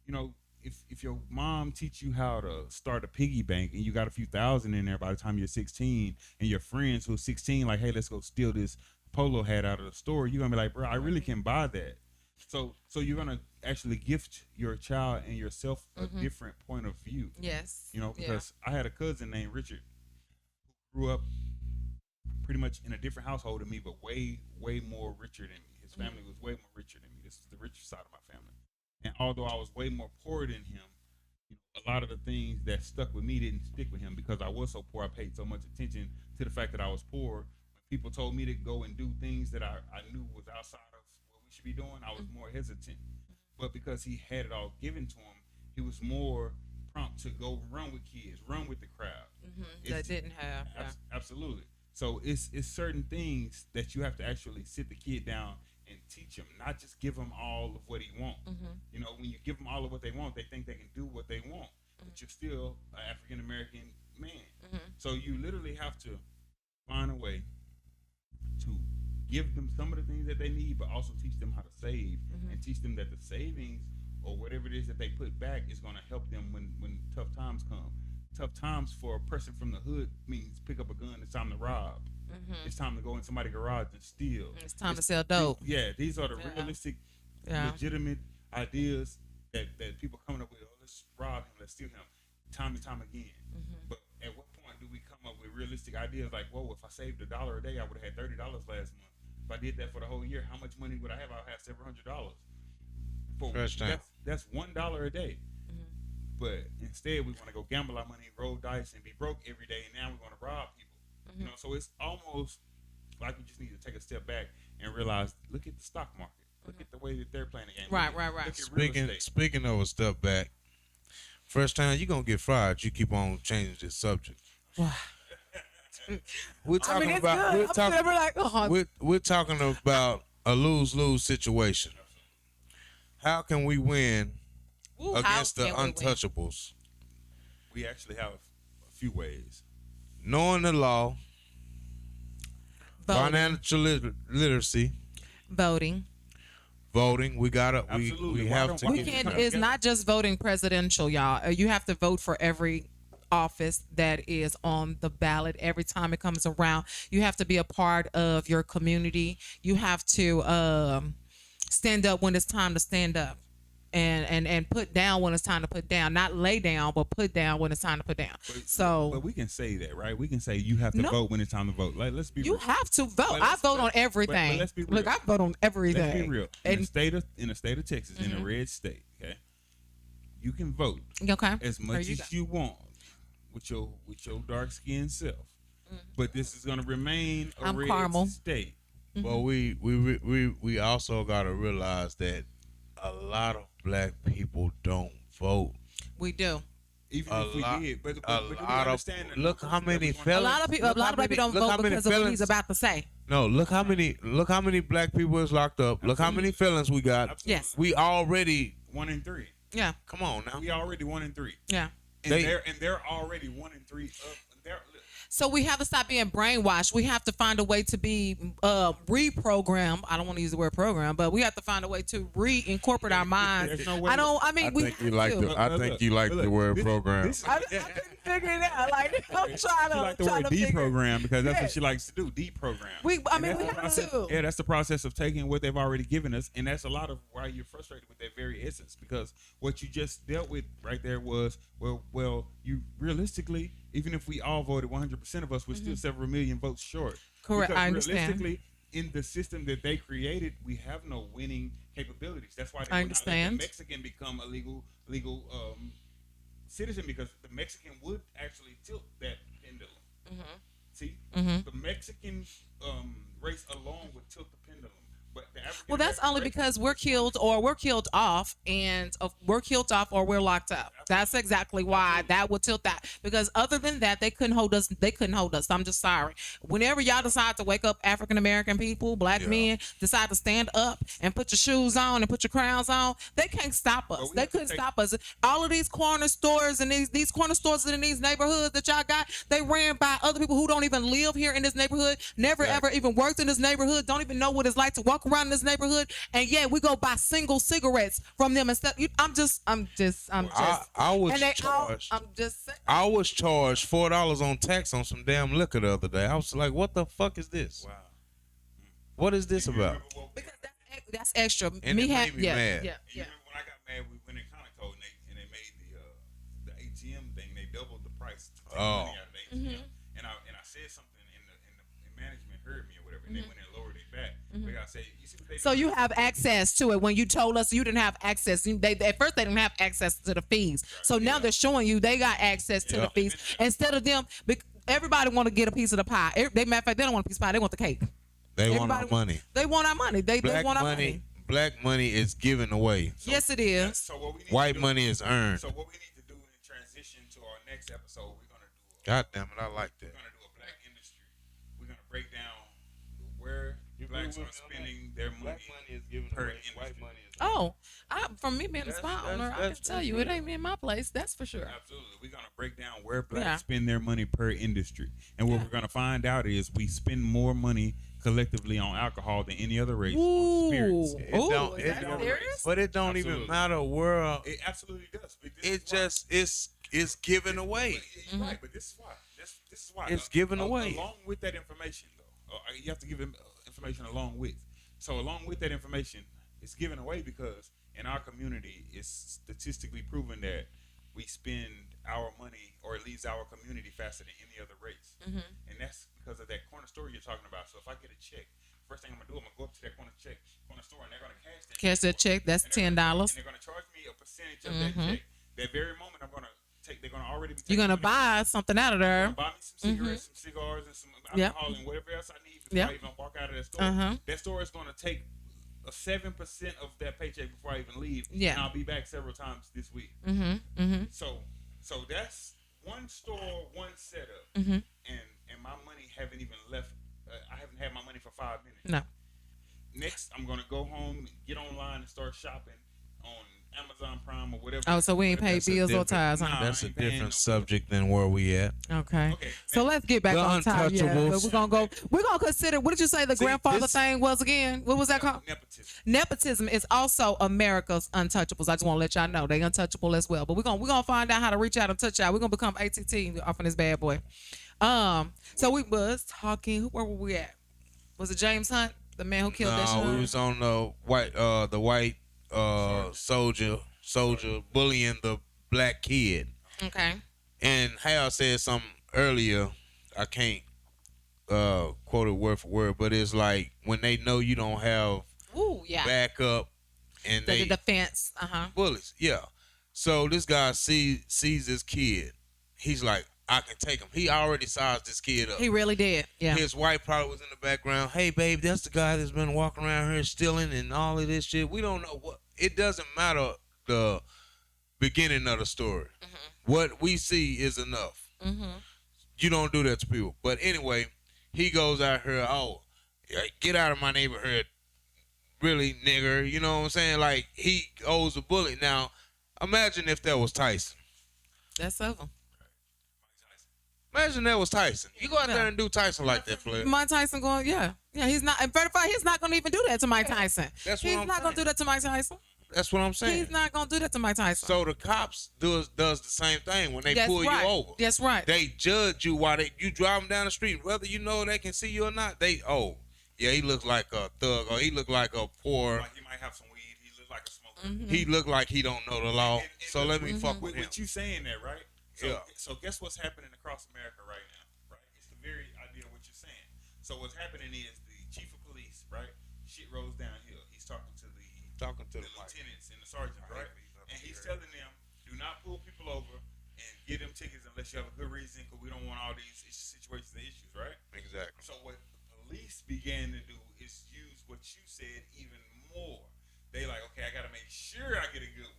know, if your mom teach you how to start a piggy bank and you got a few thousand in there by the time you're 16, and your friends who's 16 like, hey, let's go steal this polo hat out of the store, you're gonna be like, bro, I really can buy that. So you're gonna actually gift your child and yourself a different point of view. Yes. Because I had a cousin named Richard who grew up pretty much in a different household than me, but way more richer than me. His family was way more richer than me. This is the richer side of my family. And although I was way more poor than him, a lot of the things that stuck with me didn't stick with him because I was so poor. I paid so much attention to the fact that I was poor. When people told me to go and do things that I knew was outside of what we should be doing, I was more hesitant. But because he had it all given to him, he was more prompt to go run with kids, run with the crowd. That didn't have. Absolutely. So it's certain things that you have to actually sit the kid down and teach him, not just give him all of what he wants. When you give them all of what they want, they think they can do what they want, but you're still an African-American man. So you literally have to find a way to give them some of the things that they need, but also teach them how to save and teach them that the savings or whatever it is that they put back is going to help them when tough times come. Tough times for a person from the hood means pick up a gun, it's time to rob. It's time to go in somebody's garage and steal. It's time to sell dope. These are the realistic, legitimate ideas that people coming up with. Oh, let's rob him, let's steal him, time and time again. But at what point do we come up with realistic ideas like, whoa, if I saved $1 a day, I would have had $30 last month. If I did that for the whole year, how much money would I have? I'll have several $100s. That's $1 a day. But instead, we want to go gamble our money, roll dice, and be broke every day. And now we want to rob people. So it's almost like we just need to take a step back and realize, look at the stock market. Look at the way that they're playing the game. Right. Speaking of a step back, first time you're going to get fired, you keep on changing this subject. We're talking about a lose-lose situation. How can we win against the Untouchables? We actually have a few ways. Knowing the law, voting. Financial literacy, voting. We gotta. We have to. It's not just voting presidential, y'all. You have to vote for every office that is on the ballot every time it comes around. You have to be a part of your community. You have to stand up when it's time to stand up. And put down when it's time to put down. Not lay down, but put down when it's time to put down. But we can say that, right? We can say you have to vote when it's time to vote. Like, let's be real. You have to vote. I vote on everything. But let's be real. Look, I vote on everything. Let's be real. In the state of Texas, in a red state, okay, you can vote as much as you want with your dark skinned self. But this is gonna remain a red caramel. state. Well, we also gotta realize that a lot of black people don't vote. We do. Even if we did, but look how many felons. A lot of black people don't vote because of what he's about to say. No, look how many black people is locked up. Absolutely. Look how many felons we got. Absolutely. Yes. We already 1 in 3. Yeah. Come on now. We already 1 in 3. Yeah. And they're already 1 in 3. So we have to stop being brainwashed. We have to find a way to be reprogrammed. I don't want to use the word program, but we have to find a way to reincorporate our minds. No way. I think you like the word program. I couldn't figure it out. Like, I'm trying to. She like the word deprogram because that's what she likes to do. Deprogram. We have to. Yeah, that's the process of taking what they've already given us, and that's a lot of why you're frustrated with their very essence, because what you just dealt with right there was you realistically, even if we all voted 100% of us, we're still several million votes short. Correct, because I understand. Realistically, in the system that they created, we have no winning capabilities. That's why they would not let the Mexican become a legal citizen, because the Mexican would actually tilt that pendulum. See, the Mexican race alone would tilt the pendulum. Well, that's only because we're killed or we're killed off, and we're killed off or we're locked up. That's exactly why that would tilt that. Because other than that, they couldn't hold us. They couldn't hold us. I'm just sorry. Whenever y'all decide to wake up, African American people, black men decide to stand up and put your shoes on and put your crowns on, they can't stop us. They couldn't stop us. All of these corner stores and these corner stores in these neighborhoods that y'all got, they ran by other people who don't even live here in this neighborhood, never ever even worked in this neighborhood, don't even know what it's like to walk around in this neighborhood, and yeah, we go buy single cigarettes from them instead. I'm just. I was charged. I'm just saying. I was charged $4 on tax on some damn liquor the other day. I was like, "What the fuck is this? Wow. What is this about?" Because that's extra. And it made me mad. Yeah. When I got mad, we went in County Code and they made the ATM thing. They doubled the price to take money out of the ATM. And I said something and management heard me or whatever, and they went and lowered it back. But I said, you see what they So you have access to it. When you told us you didn't have access, at first they didn't have access to the fees. So now they're showing you they got access to the fees instead of them. Everybody want to get a piece of the pie. Matter of fact, they don't want a piece of pie. They want the cake. They want our money. They want our money. They want our money. Black money is given away. So, yes, it is. So what we need White money is earned. So what we need to do in transition to our next episode, we're gonna do. God damn it, I like that. We're gonna do a black industry. We're gonna break down where blacks are spending their money. Black money is given per away. industry. White money is. From me being a spot owner, I can tell you it ain't in my place. That's for sure. Absolutely. We're going to break down where blacks spend their money per industry. And what we're going to find out is we spend more money collectively on alcohol than any other race on spirits. But it don't even matter where. It absolutely does. It just it's given away. You're right, but this is why. This is why. It's given away. Along with that information, though, you have to give information along with. So along with that information, it's given away because in our community, it's statistically proven that we spend our money, or it leaves our community faster than any other race. And that's because of that corner store you're talking about. So if I get a check, first thing I'm going to do, I'm going to go up to that corner store, and they're going to cash that check. That's $10. And they're going to charge me a percentage of that check. That very moment, I'm going to take, they're going to already be you're going to buy something out of there. Buy me some cigarettes, some cigars, and some alcohol, and whatever else I need before I even walk out of that store. That store is going to take a 7% of that paycheck before I even leave, and I'll be back several times this week. So that's one store, one setup, and my money haven't even left. I haven't had my money for 5 minutes. No. Next, I'm gonna go home, get online, and start shopping on Amazon Prime or whatever. Oh, so we ain't paid bills or ties, huh? That's a different subject than where we at. Okay. So let's get back on top. Yeah, we're gonna consider. What did you say the grandfather thing was again? What was that called? Nepotism is also America's Untouchables. I just want to let y'all know they untouchable as well. But we're gonna find out how to reach out and touch y'all. We're gonna become ATT off of this bad boy. So we was talking. Where were we at? Was it James Hunt, the man who killed that shit? No, we was on the white soldier bullying the black kid. Okay. And Hal said something earlier. I can't quote it word for word, but it's like when they know you don't have backup and the defense, bullets. Yeah. So this guy sees this kid. He's like, I can take him. He already sized this kid up. He really did. Yeah. His wife probably was in the background. Hey, babe, that's the guy that's been walking around here stealing and all of this shit. We don't know what. It doesn't matter the beginning of the story. What we see is enough. You don't do that to people. But anyway, he goes out here. Oh, get out of my neighborhood, really, nigger. You know what I'm saying? Like he owes a bullet. Now, imagine if that was Tyson. That's over. Imagine that was Tyson. You go out there and do Tyson like that, player. Mike Tyson going, yeah. He's not. In fact, he's not going to even do that to Mike Tyson. He's not going to do that to Mike Tyson. That's what I'm saying. He's not going to do that to Mike Tyson. So the cops does the same thing when they pull you over. That's right. They judge you while you drive them down the street, whether you know they can see you or not. He looks like a thug, or he look like a poor. Like he might have some weed. He look like a smoker. He look like he don't know the law. So let me fuck with him. What you saying that, right? So guess what's happening across America right now, right? It's the very idea of what you're saying. So what's happening is the chief of police, right? Shit rolls downhill. He's talking to the lieutenants and the sergeants, right? And he's telling them, do not pull people over and give them tickets unless you have a good reason, because we don't want all these situations and issues, right? Exactly. So what the police began to do is just use what you said even more. They like, okay, I got to make sure I get a good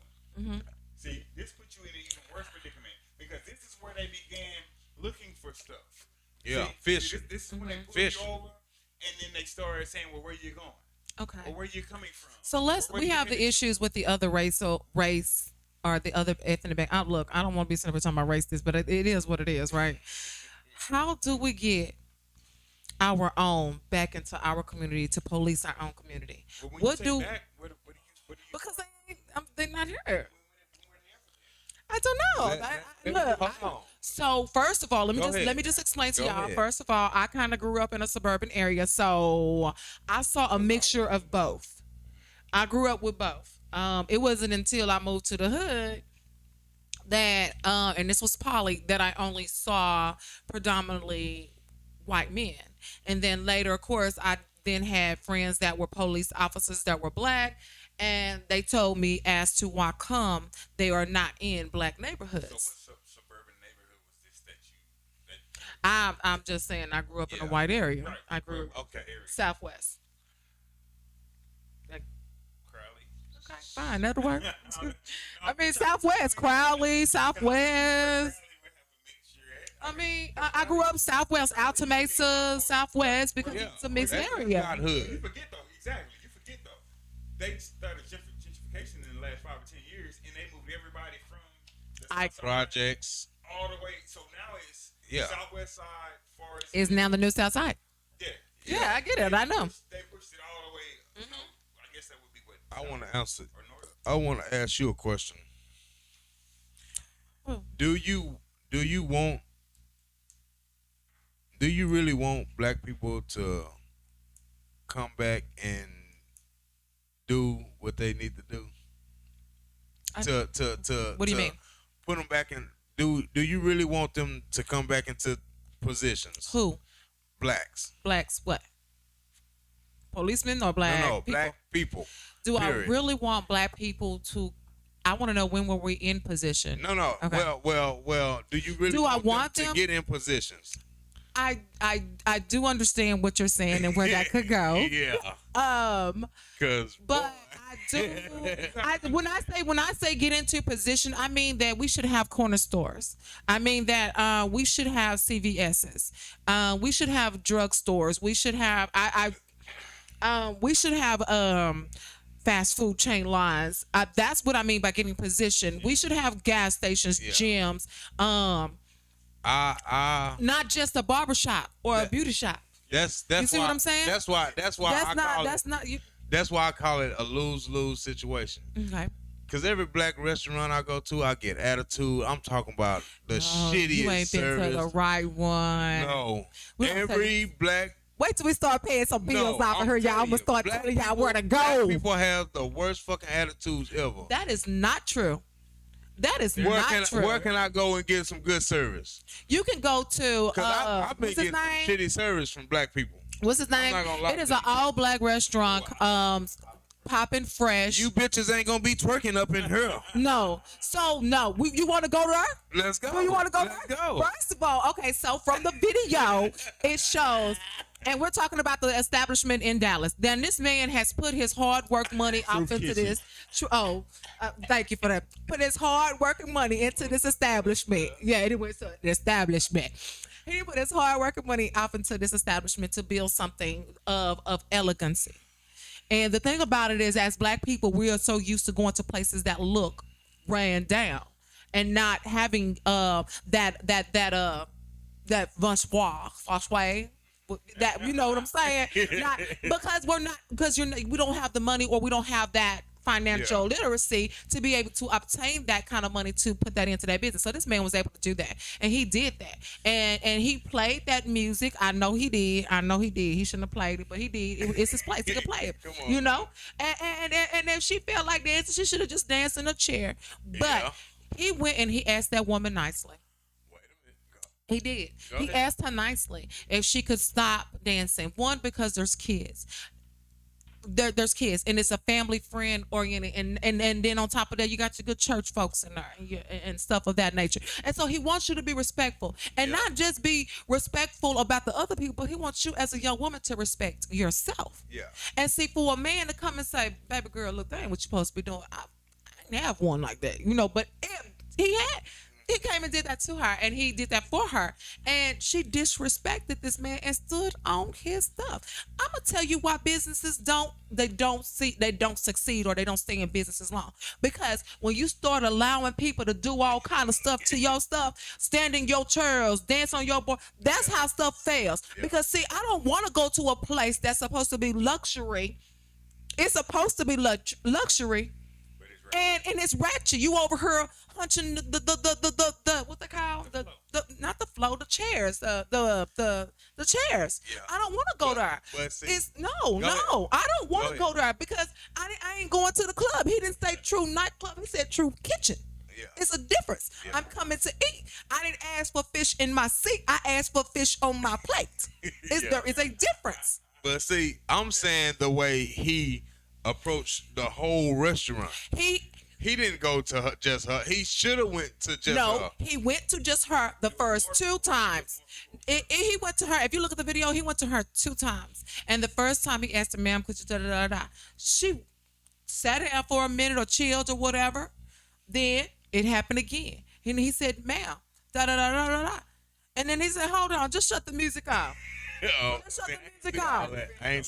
one. See, this puts you in an even worse predicament because this is where they began looking for stuff. Yeah, fishing. This is when they pulled you over, and then they started saying, well, where you going? Okay. Or where you coming from? So we have the issues with the other race or the other ethnic background. Look, I don't want to be sitting here talking about race but it is what it is, right? How do we get our own back into our community to police our own community? Well, what do you because they're not here. I don't know. So first of all, let me just explain to y'all. First of all, I kind of grew up in a suburban area, so I saw a mixture of both. I grew up with both. It wasn't until I moved to the hood that, and this was poly, that I only saw predominantly white men. And then later, of course, I then had friends that were police officers that were black. And they told me as to why come they are not in black neighborhoods. So what suburban neighborhood was this that I'm just saying I grew up in a white area. Right. I grew Southwest. Crowley. Okay, fine, that'll work. I mean Southwest, Crowley, Southwest. I mean, I grew up Southwest, Alta Mesa, Southwest because it's a mixed area. Not hood. You forget though, exactly. They started gentrification in the last 5 or 10 years, and they moved everybody from the projects all the way. So now it's Southwest Side, Forest is now the new South Side. Yeah, I get it. I know. They pushed it all the way. I guess that would be what I want to answer. Or north. I want to ask you a question. Do you really want black people to come back and do what they need to do? What do you mean? Put them back in. Do you really want them to come back into positions? Who? Blacks. Blacks what? Policemen or black people? Black people. Do period. I really want black people to? I want to know when were we in position? No. Okay. Well. Do you really want them to get in positions? I do understand what you're saying and where that could go. Yeah. But I do. When I say get into position, I mean that we should have corner stores. I mean that we should have CVS's. We should have drug stores. We should have we should have fast food chain lines. That's what I mean by getting position. We should have gas stations, gyms. Not just a barbershop or a beauty shop. That's you see why, what I'm saying? That's why I call it a lose-lose situation. Okay. Because every black restaurant I go to, I get attitude. I'm talking about the shittiest you ain't service. Been to the right one. No. Every black. Wait till we start paying some bills off of her, y'all. I'm gonna start telling y'all where to go. Black people have the worst fucking attitudes ever. That is not true. That is not true. Where can I go and get some good service? You can go to I've been getting shitty service from black people. What's his name? It is an all black restaurant. Popping fresh. You bitches ain't gonna be twerking up in here. No. So no. You want to go there? Let's go. Do you want to go Let's there? go. First of all, okay. So from the video, it shows. And we're talking about the establishment in Dallas. Then this man has put his hard work money off into this. Thank you for that. Put his hard working money into this establishment. Yeah, anyway, so the establishment. He put his hard working money off into this establishment to build something of elegancy. And the thing about it is, as black people, we are so used to going to places that look ran down and not having that franchise. That you know what I'm saying? Not because we don't have the money or we don't have that financial literacy to be able to obtain that kind of money to put that into that business. So this man was able to do that, and he did that, and he played that music. I know he did. He shouldn't have played it, but he did. It's his place. He could play it. You know. And if she felt like dancing, she should have just danced in a chair. But he went and he asked that woman nicely. He did. He asked her nicely if she could stop dancing. One, because there's kids. there's kids, and it's a family friend oriented, and then on top of that, you got your good church folks in there and stuff of that nature. And so he wants you to be respectful, and not just be respectful about the other people, but he wants you as a young woman to respect yourself. Yeah. And see, for a man to come and say, "Baby girl, look, that ain't what you're supposed to be doing," I didn't have one like that, but he came and did that to her, and he did that for her, and she disrespected this man and stood on his stuff. I'm gonna tell you why businesses don't succeed, or they don't stay in businesses long, because when you start allowing people to do all kind of stuff to your stuff, stand in your chairs, dance on your board, that's how stuff fails. Because see, I don't want to go to a place that's supposed to be luxury. It's supposed to be luxury. And it's ratchet. You over here hunching the what they call the not the floor, the chairs, the chairs. Yeah. I don't want to go there. But see, it's no. I don't want to go there because I ain't going to the club. He didn't say true nightclub. He said true kitchen. Yeah. It's a difference. Yeah. I'm coming to eat. I didn't ask for fish in my seat. I asked for fish on my plate. There is a difference. But see, I'm saying the way he approached the whole restaurant. He didn't go to her, just her. He should have went to just her. No, he went to just her the first 2 times. He went to her. If you look at the video, he went to her 2 times. And the first time he asked her, "Ma'am, could you da-da-da-da?" She sat down for a minute or chilled or whatever. Then it happened again. And he said, "Ma'am, da-da-da-da-da-da." And then he said, "Hold on, just shut the music off." Let's shut the music off. Look, man,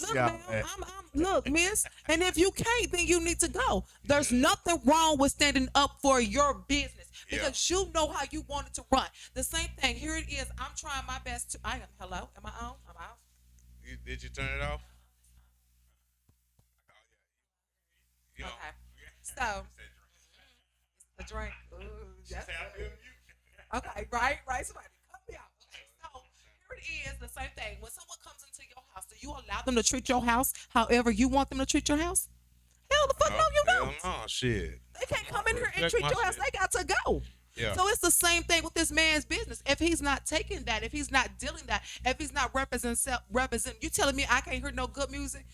look, miss. And if you can't, then you need to go. There's nothing wrong with standing up for your business because you know how you want it to run. The same thing. Here it is. I'm trying my best to. Hello? Am I on? I'm out. Did you turn it off? Okay. So, the drink. Okay, right. Somebody cut me out. Okay, so here it is. The same thing. When someone comes into your house, do you allow them to treat your house however you want them to treat your house? Hell the fuck no, you don't. No, shit. They can't come in here and treat your house. They got to go. Yeah. So it's the same thing with this man's business. If he's not taking that, if he's not dealing that, if he's not represent, you telling me I can't hear no good music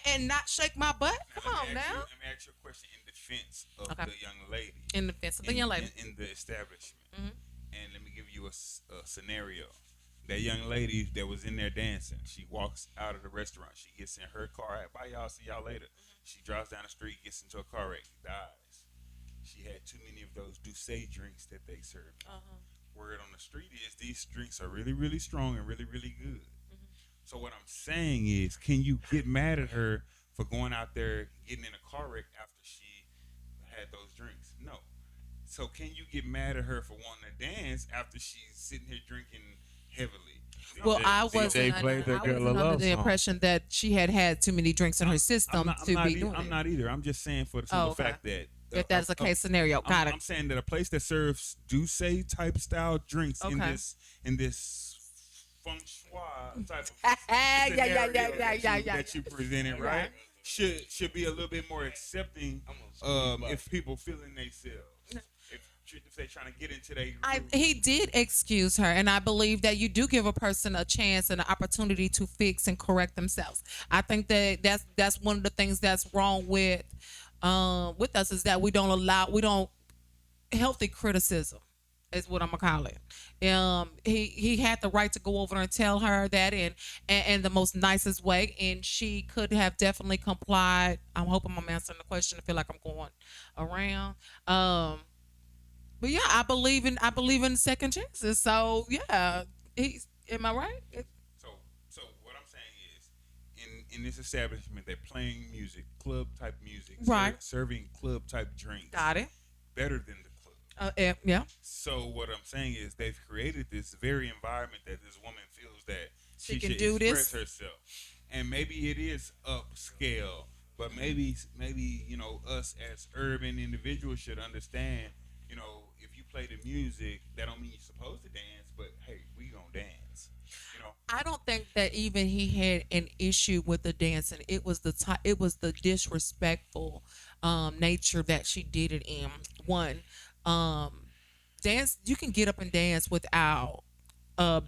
and not shake my butt? Come on now. Let me ask you a question in defense of the young lady. In defense of the young lady. In the establishment. Mm-hmm. And let me give you a scenario. That young lady that was in there dancing, she walks out of the restaurant. She gets in her car. Bye, y'all. See y'all later. She drives down the street, gets into a car wreck, dies. She had too many of those Douce drinks that they serve. Word on the street is these drinks are really, really strong and really, really good. So what I'm saying is, can you get mad at her for going out there getting in a car wreck after she had those drinks? No. So can you get mad at her for wanting to dance after she's sitting here drinking heavily? Well, I was under the impression that she had too many drinks in her system to be doing it. I'm not either. I'm just saying for the simple fact that if that's a case scenario, got it. I'm saying that a place that serves Douce type style drinks in this feng shui type of scenario that you presented, right? Should be a little bit more accepting if people feeling themselves. If they're trying to get into their he did excuse her, and I believe that you do give a person a chance and an opportunity to fix and correct themselves. I think that's one of the things that's wrong with us is that we don't healthy criticism is what I'm gonna call it. He had the right to go over and tell her that in the most nicest way, and she could have definitely complied. I'm hoping I'm answering the question. I feel like I'm going around. But yeah, I believe in second chances. So yeah, am I right? So what I'm saying is, in this establishment, they're playing music, club type music, right? Serving club type drinks. Got it. Better than the club. Yeah. So what I'm saying is, they've created this very environment that this woman feels that she can should do express this herself, and maybe it is upscale, but maybe us as urban individuals should understand. If you play the music, that don't mean you're supposed to dance, but hey, we gonna dance. I don't think that even he had an issue with the dancing. It was the disrespectful nature that she did it in. One, dance. You can get up and dance without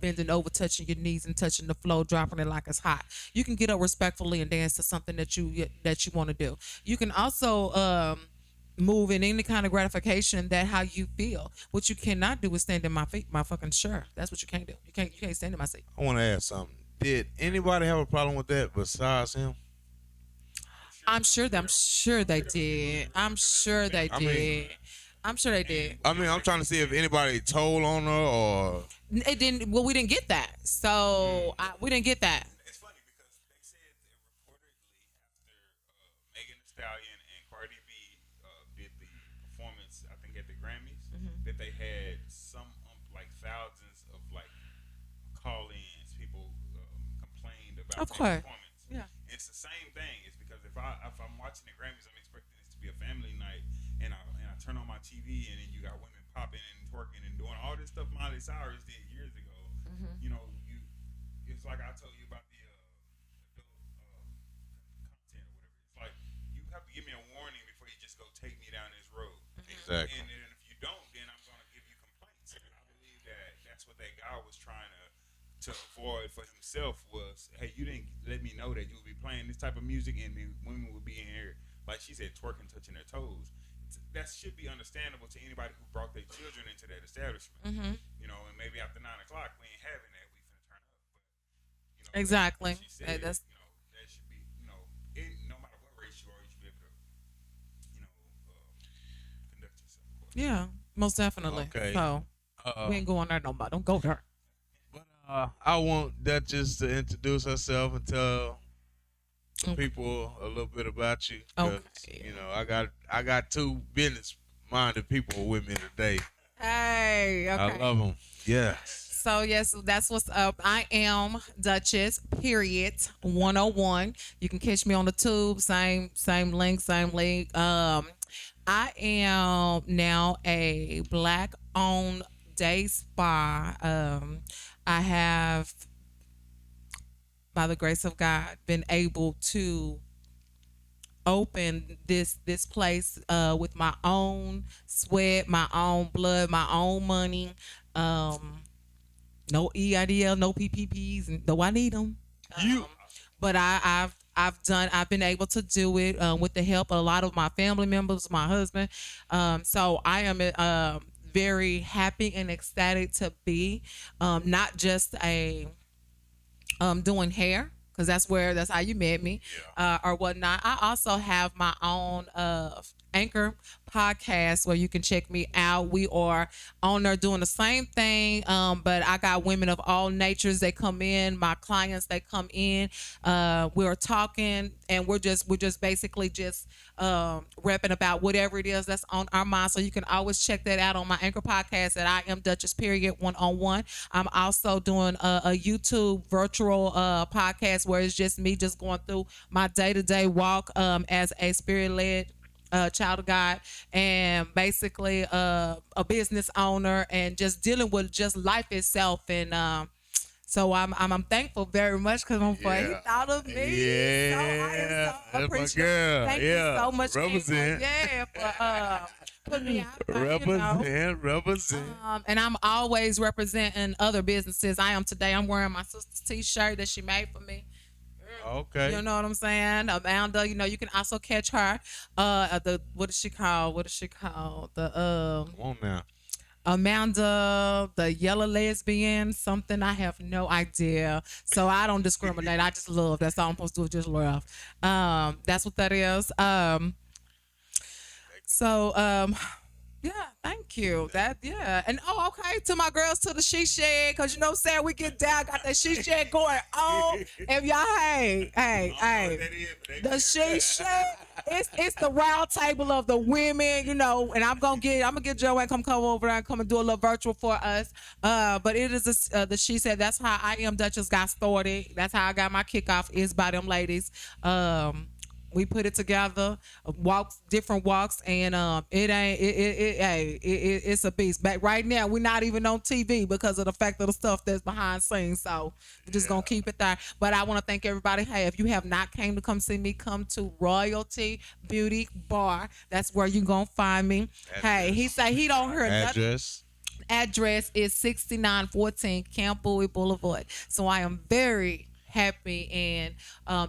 bending over, touching your knees and touching the floor, dropping it like it's hot. You can get up respectfully and dance to something that you want to do. You can also move in any kind of gratification that how you feel. What you cannot do is stand in my feet, my fucking shirt. That's what you can't do. You can't stand in my seat. I want to ask something. Did anybody have a problem with that besides him? I'm sure they did. I'm sure they did. I'm sure they did. I mean, I'm trying to see if anybody told on her or it didn't. Well, we didn't get that, so we didn't get that. It's funny because they said that reportedly after Megan Thee Stallion and Cardi B did the performance, I think at the Grammys, that they had some like thousands of like call-ins. People complained about the performance. Yeah, it's the same thing. It's because if I'm watching the Grammys, I'm expecting this to be a family night, and I turn on my TV, and then you got women popping and twerking and doing all this stuff Miley Cyrus did years ago. You know, it's like I told you about the adult content or whatever. It's like you have to give me a warning before you just go take me down this road. Exactly. And then if you don't, then I'm going to give you complaints. And I believe that's what that guy was trying to avoid for himself was, hey, you didn't let me know that you would be playing this type of music and then women would be in here, like she said, twerking, touching their toes. That should be understandable to anybody who brought their children into that establishment. You know, and maybe after 9 o'clock we ain't having that. We finna turn up. But you know, exactly. She said, that should be, no matter what race you are, you should be able to, conduct yourself. Yeah, most definitely. Okay. So we ain't going there no more. Don't go there. But I want Duchess to introduce herself and tell people a little bit about you. Okay. You know, I got two business-minded people with me today. Hey, okay. I love them. Yes. So yes, that's what's up. I am Duchess. Period. 101. You can catch me on the tube. Same link. I am now a Black-owned day spa. I have, by the grace of God, been able to open this place with my own sweat, my own blood, my own money. No EIDL, no PPPs, and though I need them. But I've been able to do it with the help of a lot of my family members, my husband. So I am very happy and ecstatic to be not just a doing hair, because that's how you met me, or whatnot. I also have my own Anchor podcast where you can check me out. We are on there doing the same thing, but I got women of all natures. They come in, my clients, they come in. We're talking, and we're just basically just repping about whatever it is that's on our mind. So you can always check that out on my Anchor podcast at I Am Duchess Period 101. I'm also doing a YouTube virtual podcast where it's just me just going through my day-to-day walk as a spirit-led child of God, and basically a business owner, and just dealing with just life itself. And so I'm thankful very much because I'm he thought of me. Yeah, so I am so appreciative. girl. Thank you so much, Represent. for putting me out there, Represent. And I'm always representing other businesses. I'm wearing my sister's t-shirt that she made for me. Okay. You know what I'm saying? Amanda, you can also catch her. What is she called? The Come on now. Amanda, the yellow lesbian, something. I have no idea. So I don't discriminate. I just love. That's all I'm supposed to do, just love. That's what that is. Yeah, thank you. And okay, to my girls to the she shed, cause you know what I'm saying, we get down, got that she shed going on. If y'all hey, the she shed, it's the round table of the women, and I'm gonna get Joanne come over and come and do a little virtual for us. But it is the she said. That's how I Am Duchess got started. That's how I got my kickoff, is by them ladies. We put it together, different walks, and it's a beast. But right now, we're not even on TV because of the fact of the stuff that's behind scenes. So we're just gonna keep it there. But I want to thank everybody. Hey, if you have not came to come see me, come to Royalty Beauty Bar. That's where you gonna find me. Address. Hey, he say he don't hear nothing. address is 6914 Camp Bowie Boulevard. So I am very happy and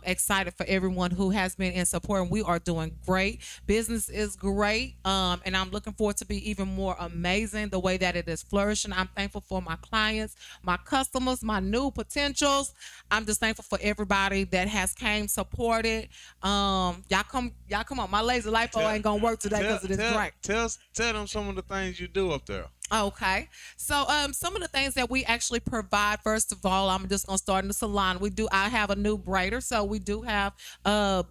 excited for everyone who has been in support, and we are doing great. Business is great, and I'm looking forward to be even more amazing the way that it is flourishing. I'm thankful for my clients, my customers, my new potentials. I'm just thankful for everybody that has came supported. Y'all come on. My lazy lipo ain't gonna work today because it is great. Tell them some of the things you do up there. Okay. So some of the things that we actually provide, first of all, I'm just gonna start in the salon. I have a new braider, so we do have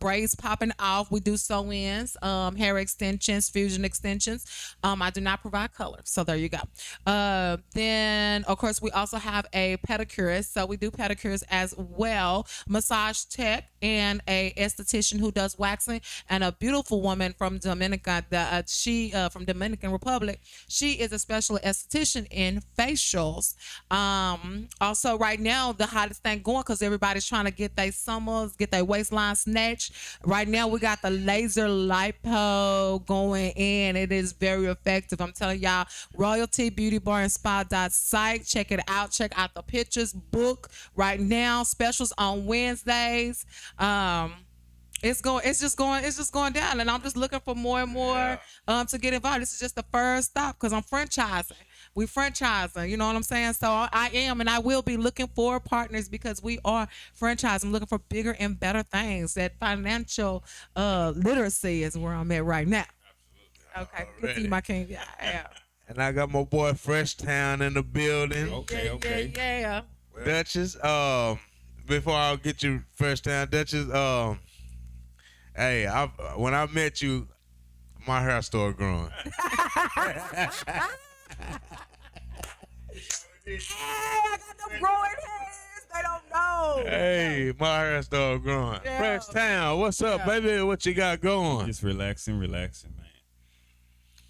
braids popping off. We do sew-ins, hair extensions, fusion extensions. I do not provide color. So there you go. Then of course we also have a pedicurist. So we do pedicures as well, massage tech, and a esthetician who does waxing, and a beautiful woman from Dominica, from Dominican Republic. She is a special esthetician in facials. Also right now the hottest thing going, because everybody's trying to get their waistline snatched. Right now we got the laser lipo going in. It is very effective. I'm telling y'all, Royalty Beauty Bar and Spa.site. Check it out. Check out the pictures. Book right now. Specials on Wednesdays. It's just going down, and I'm just looking for more and more to get involved. This is just the first stop because I'm franchising. We franchising, you know what I'm saying? So I am, and I will be looking for partners because we are franchising. I'm looking for bigger and better things. That financial literacy is where I'm at right now. Absolutely. Okay, good to you, my king. Yeah. And I got my boy Fresh Town in the building. Okay. Yeah. Duchess, before I get you Fresh Town, Duchess, hey, when I met you, my hair started growing. Hey, I got them growing hairs. They don't know. Hey, my hair started growing. Yeah. Fresh Town, what's up, baby? What you got going? Just relaxing, man.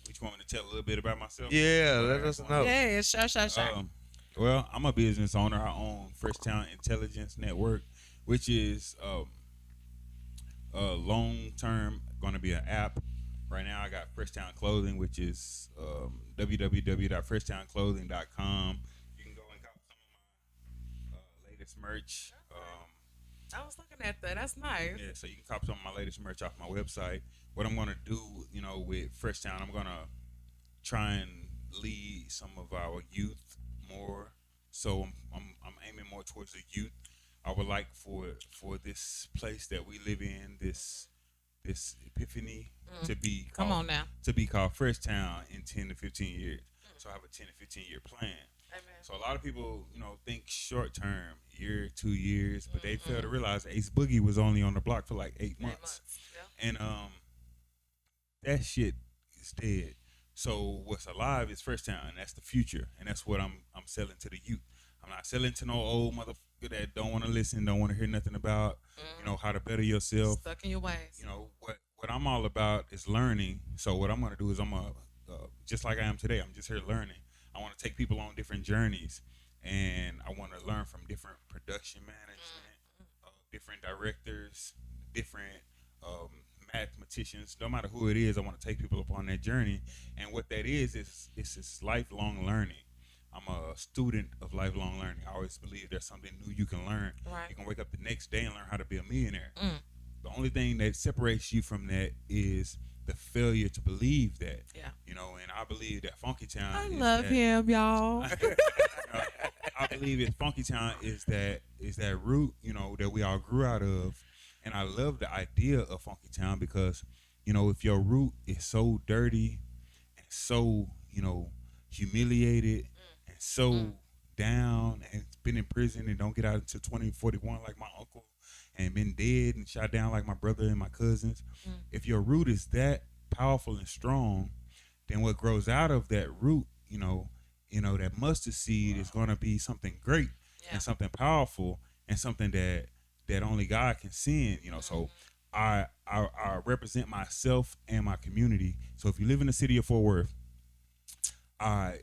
Which want me to tell a little bit about myself? Yeah, let us know. Yeah, sure. Well, I'm a business owner. I own Fresh Town Intelligence Network, which is long-term going to be an app. Right now, I got Fresh Town Clothing, which is www.freshtownclothing.com. You can go and cop some of my latest merch. I was looking at that. That's nice. Yeah, so you can cop some of my latest merch off my website. What I'm going to do, with Fresh Town, I'm going to try and lead some of our youth more. So I'm aiming more towards the youth. I would like for this place that we live in, this epiphany, to be called Fresh Town in 10 to 15 years. So I have a 10 to 15 year plan. Amen. So a lot of people, think short term, year, 2 years, but they fail to realize Ace Boogie was only on the block for like 8 months. Yeah. And that shit is dead. So what's alive is Fresh Town, and that's the future, and that's what I'm selling to the youth. I'm not selling to no old motherfucker that don't want to listen, don't want to hear nothing about, how to better yourself. Stuck in your ways. What I'm all about is learning. So what I'm going to do is I'm going to, just like I am today, I'm just here learning. I want to take people on different journeys, and I want to learn from different production management, different directors, different mathematicians. No matter who it is, I want to take people upon that journey. And what that is it's lifelong learning. I'm a student of lifelong learning. I always believe there's something new you can learn. Right. You can wake up the next day and learn how to be a millionaire. The only thing that separates you from that is the failure to believe that. Yeah. And I believe that Funky Town. I love him, y'all. I believe that Funky Town is that root, that we all grew out of. And I love the idea of Funky Town because, if your root is so dirty and so, humiliated and so down and been in prison and don't get out until 2041 like my uncle and been dead and shot down like my brother and my cousins. If your root is that powerful and strong, then what grows out of that root, that mustard seed is going to be something great and something powerful and something that only God can send, So I represent myself and my community. So if you live in the city of Fort Worth, I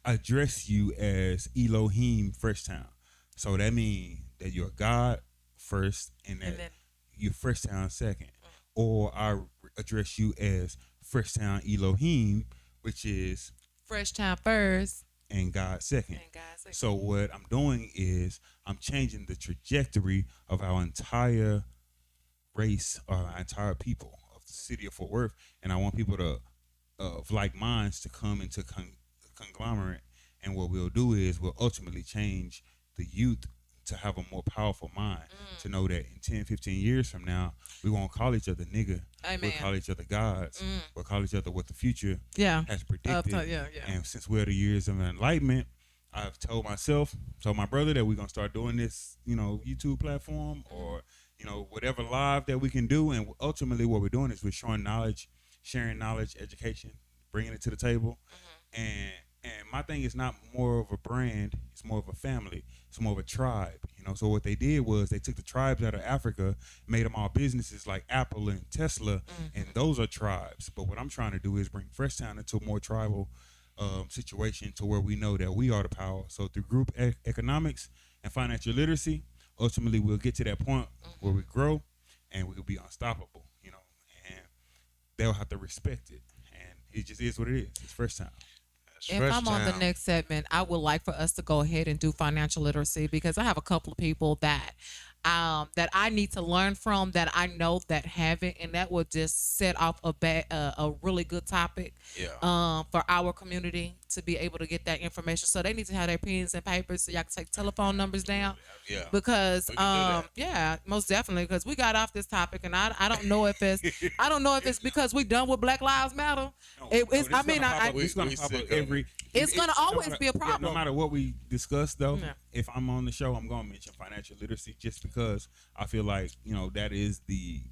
address you as Elohim Fresh Town. So that means that you're God first and that you're Fresh Town second. Or I address you as Fresh Town Elohim, which is Fresh Town first and God second. So what I'm doing is I'm changing the trajectory of our entire race or our entire people of the city of Fort Worth, and I want people to of like minds to come into conglomerate. And what we'll do is we'll ultimately change the youth to have a more powerful mind, to know that in 10, 15 years from now, we won't call each other nigga. Amen. We'll call each other gods. We'll call each other what the future has predicted. And since we're the years of enlightenment, I've told my brother that we're going to start doing this, YouTube platform or, whatever live that we can do. And ultimately what we're doing is we're showing knowledge, sharing knowledge, education, bringing it to the table. And my thing is not more of a brand, it's more of a family. It's more of a tribe, So what they did was they took the tribes out of Africa, made them all businesses like Apple and Tesla, and those are tribes. But what I'm trying to do is bring Freshtown into a more tribal situation to where we know that we are the power. So through group economics and financial literacy, ultimately we'll get to that point where we grow and we'll be unstoppable, and they'll have to respect it. And it just is what it is. It's Freshtown. If I'm on the next segment, I would like for us to go ahead and do financial literacy because I have a couple of people that I need to learn from that I know that have it, and that would just set off a really good topic for our community to be able to get that information. So they need to have their pens and papers so y'all can take telephone numbers down. Yeah. Because most definitely, because we got off this topic, and I don't know if it's because we done with Black Lives Matter. It's going to pop up every. It's going to always be a problem. No matter what we discuss, though, if I'm on the show, I'm going to mention financial literacy just because I feel like that is the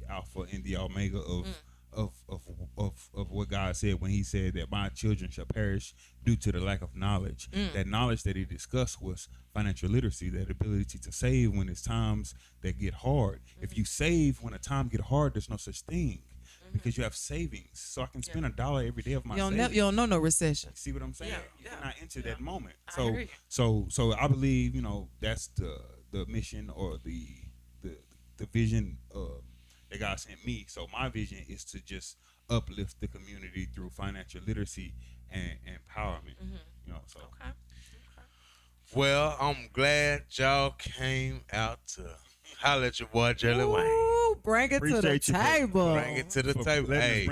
alpha and the omega of what God said when He said that my children shall perish due to the lack of knowledge. That knowledge that He discussed was financial literacy, that ability to save when it's times that get hard. If you save when a time get hard, there's no such thing. Because you have savings, so I can spend $1 every day of my savings. You don't know no recession. See what I'm saying? You cannot enter that moment. So I believe that's the mission or the vision that God sent me. So my vision is to just uplift the community through financial literacy and empowerment. Okay. Well, I'm glad y'all came out to holler at your boy Jelly Wayne. Bring it to the table. Bring it to the table. Hey,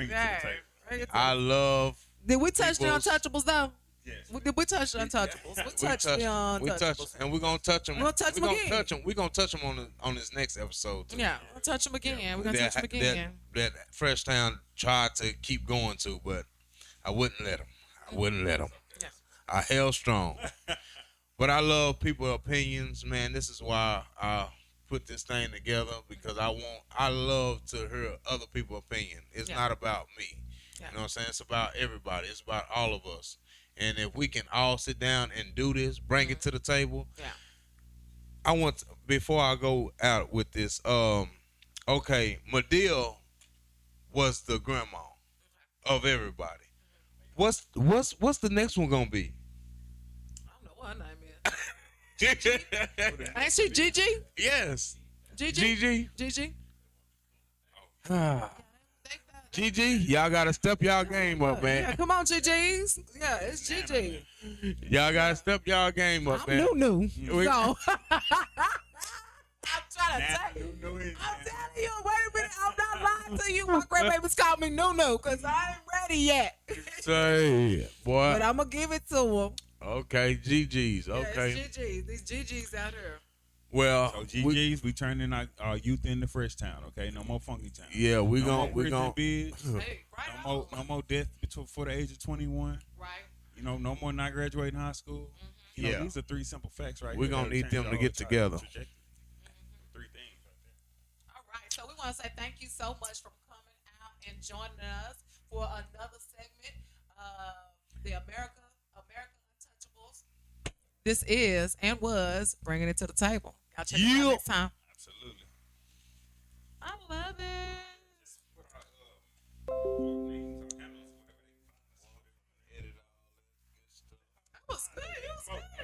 I love. Did we touch the Untouchables though? Yes. Did we touch the Untouchables? We touched the Untouchables. And we're gonna touch them. We're gonna touch them on this next episode too. Yeah, we'll touch them again. We're gonna touch them again. That Freshtown tried to keep going to, but I wouldn't let them. Yeah. I held strong. But I love people's opinions, man. This is why I put this thing together, because I love to hear other people's opinion. It's not about me. You know what I'm saying? It's about everybody. It's about all of us. And if we can all sit down and do this, bring it to the table. Yeah. I want to, before I go out with this, okay, Medill was the grandma of everybody. What's the next one gonna be? I don't know what her name is. Ain't she Gigi? Yes. Gigi. Gigi, y'all gotta step y'all game up, man. Yeah, come on, Gigi's. Yeah, it's Gigi. Y'all gotta step y'all game up, man. New. So. I'm trying to tell you. I'm telling you. Wait a minute. I'm not lying to you. My grandbabies call me Nunu because I ain't ready yet. Say, boy. But I'm gonna give it to them. Okay, GG's. Okay. Yeah, it's GG's. These GG's out here. Well, so GG's, we turning our youth into Freshtown, okay? No more Funky Town. Yeah, we gonna no more death before the age of 21. Right. No more not graduating high school. These are 3 simple facts, right? We're gonna need them to get together. 3 things right there. All right. So we want to say thank you so much for coming out and joining us for another segment of the America Untouchables. This is and was bringing it to the table. Y'all check it out next time. Absolutely.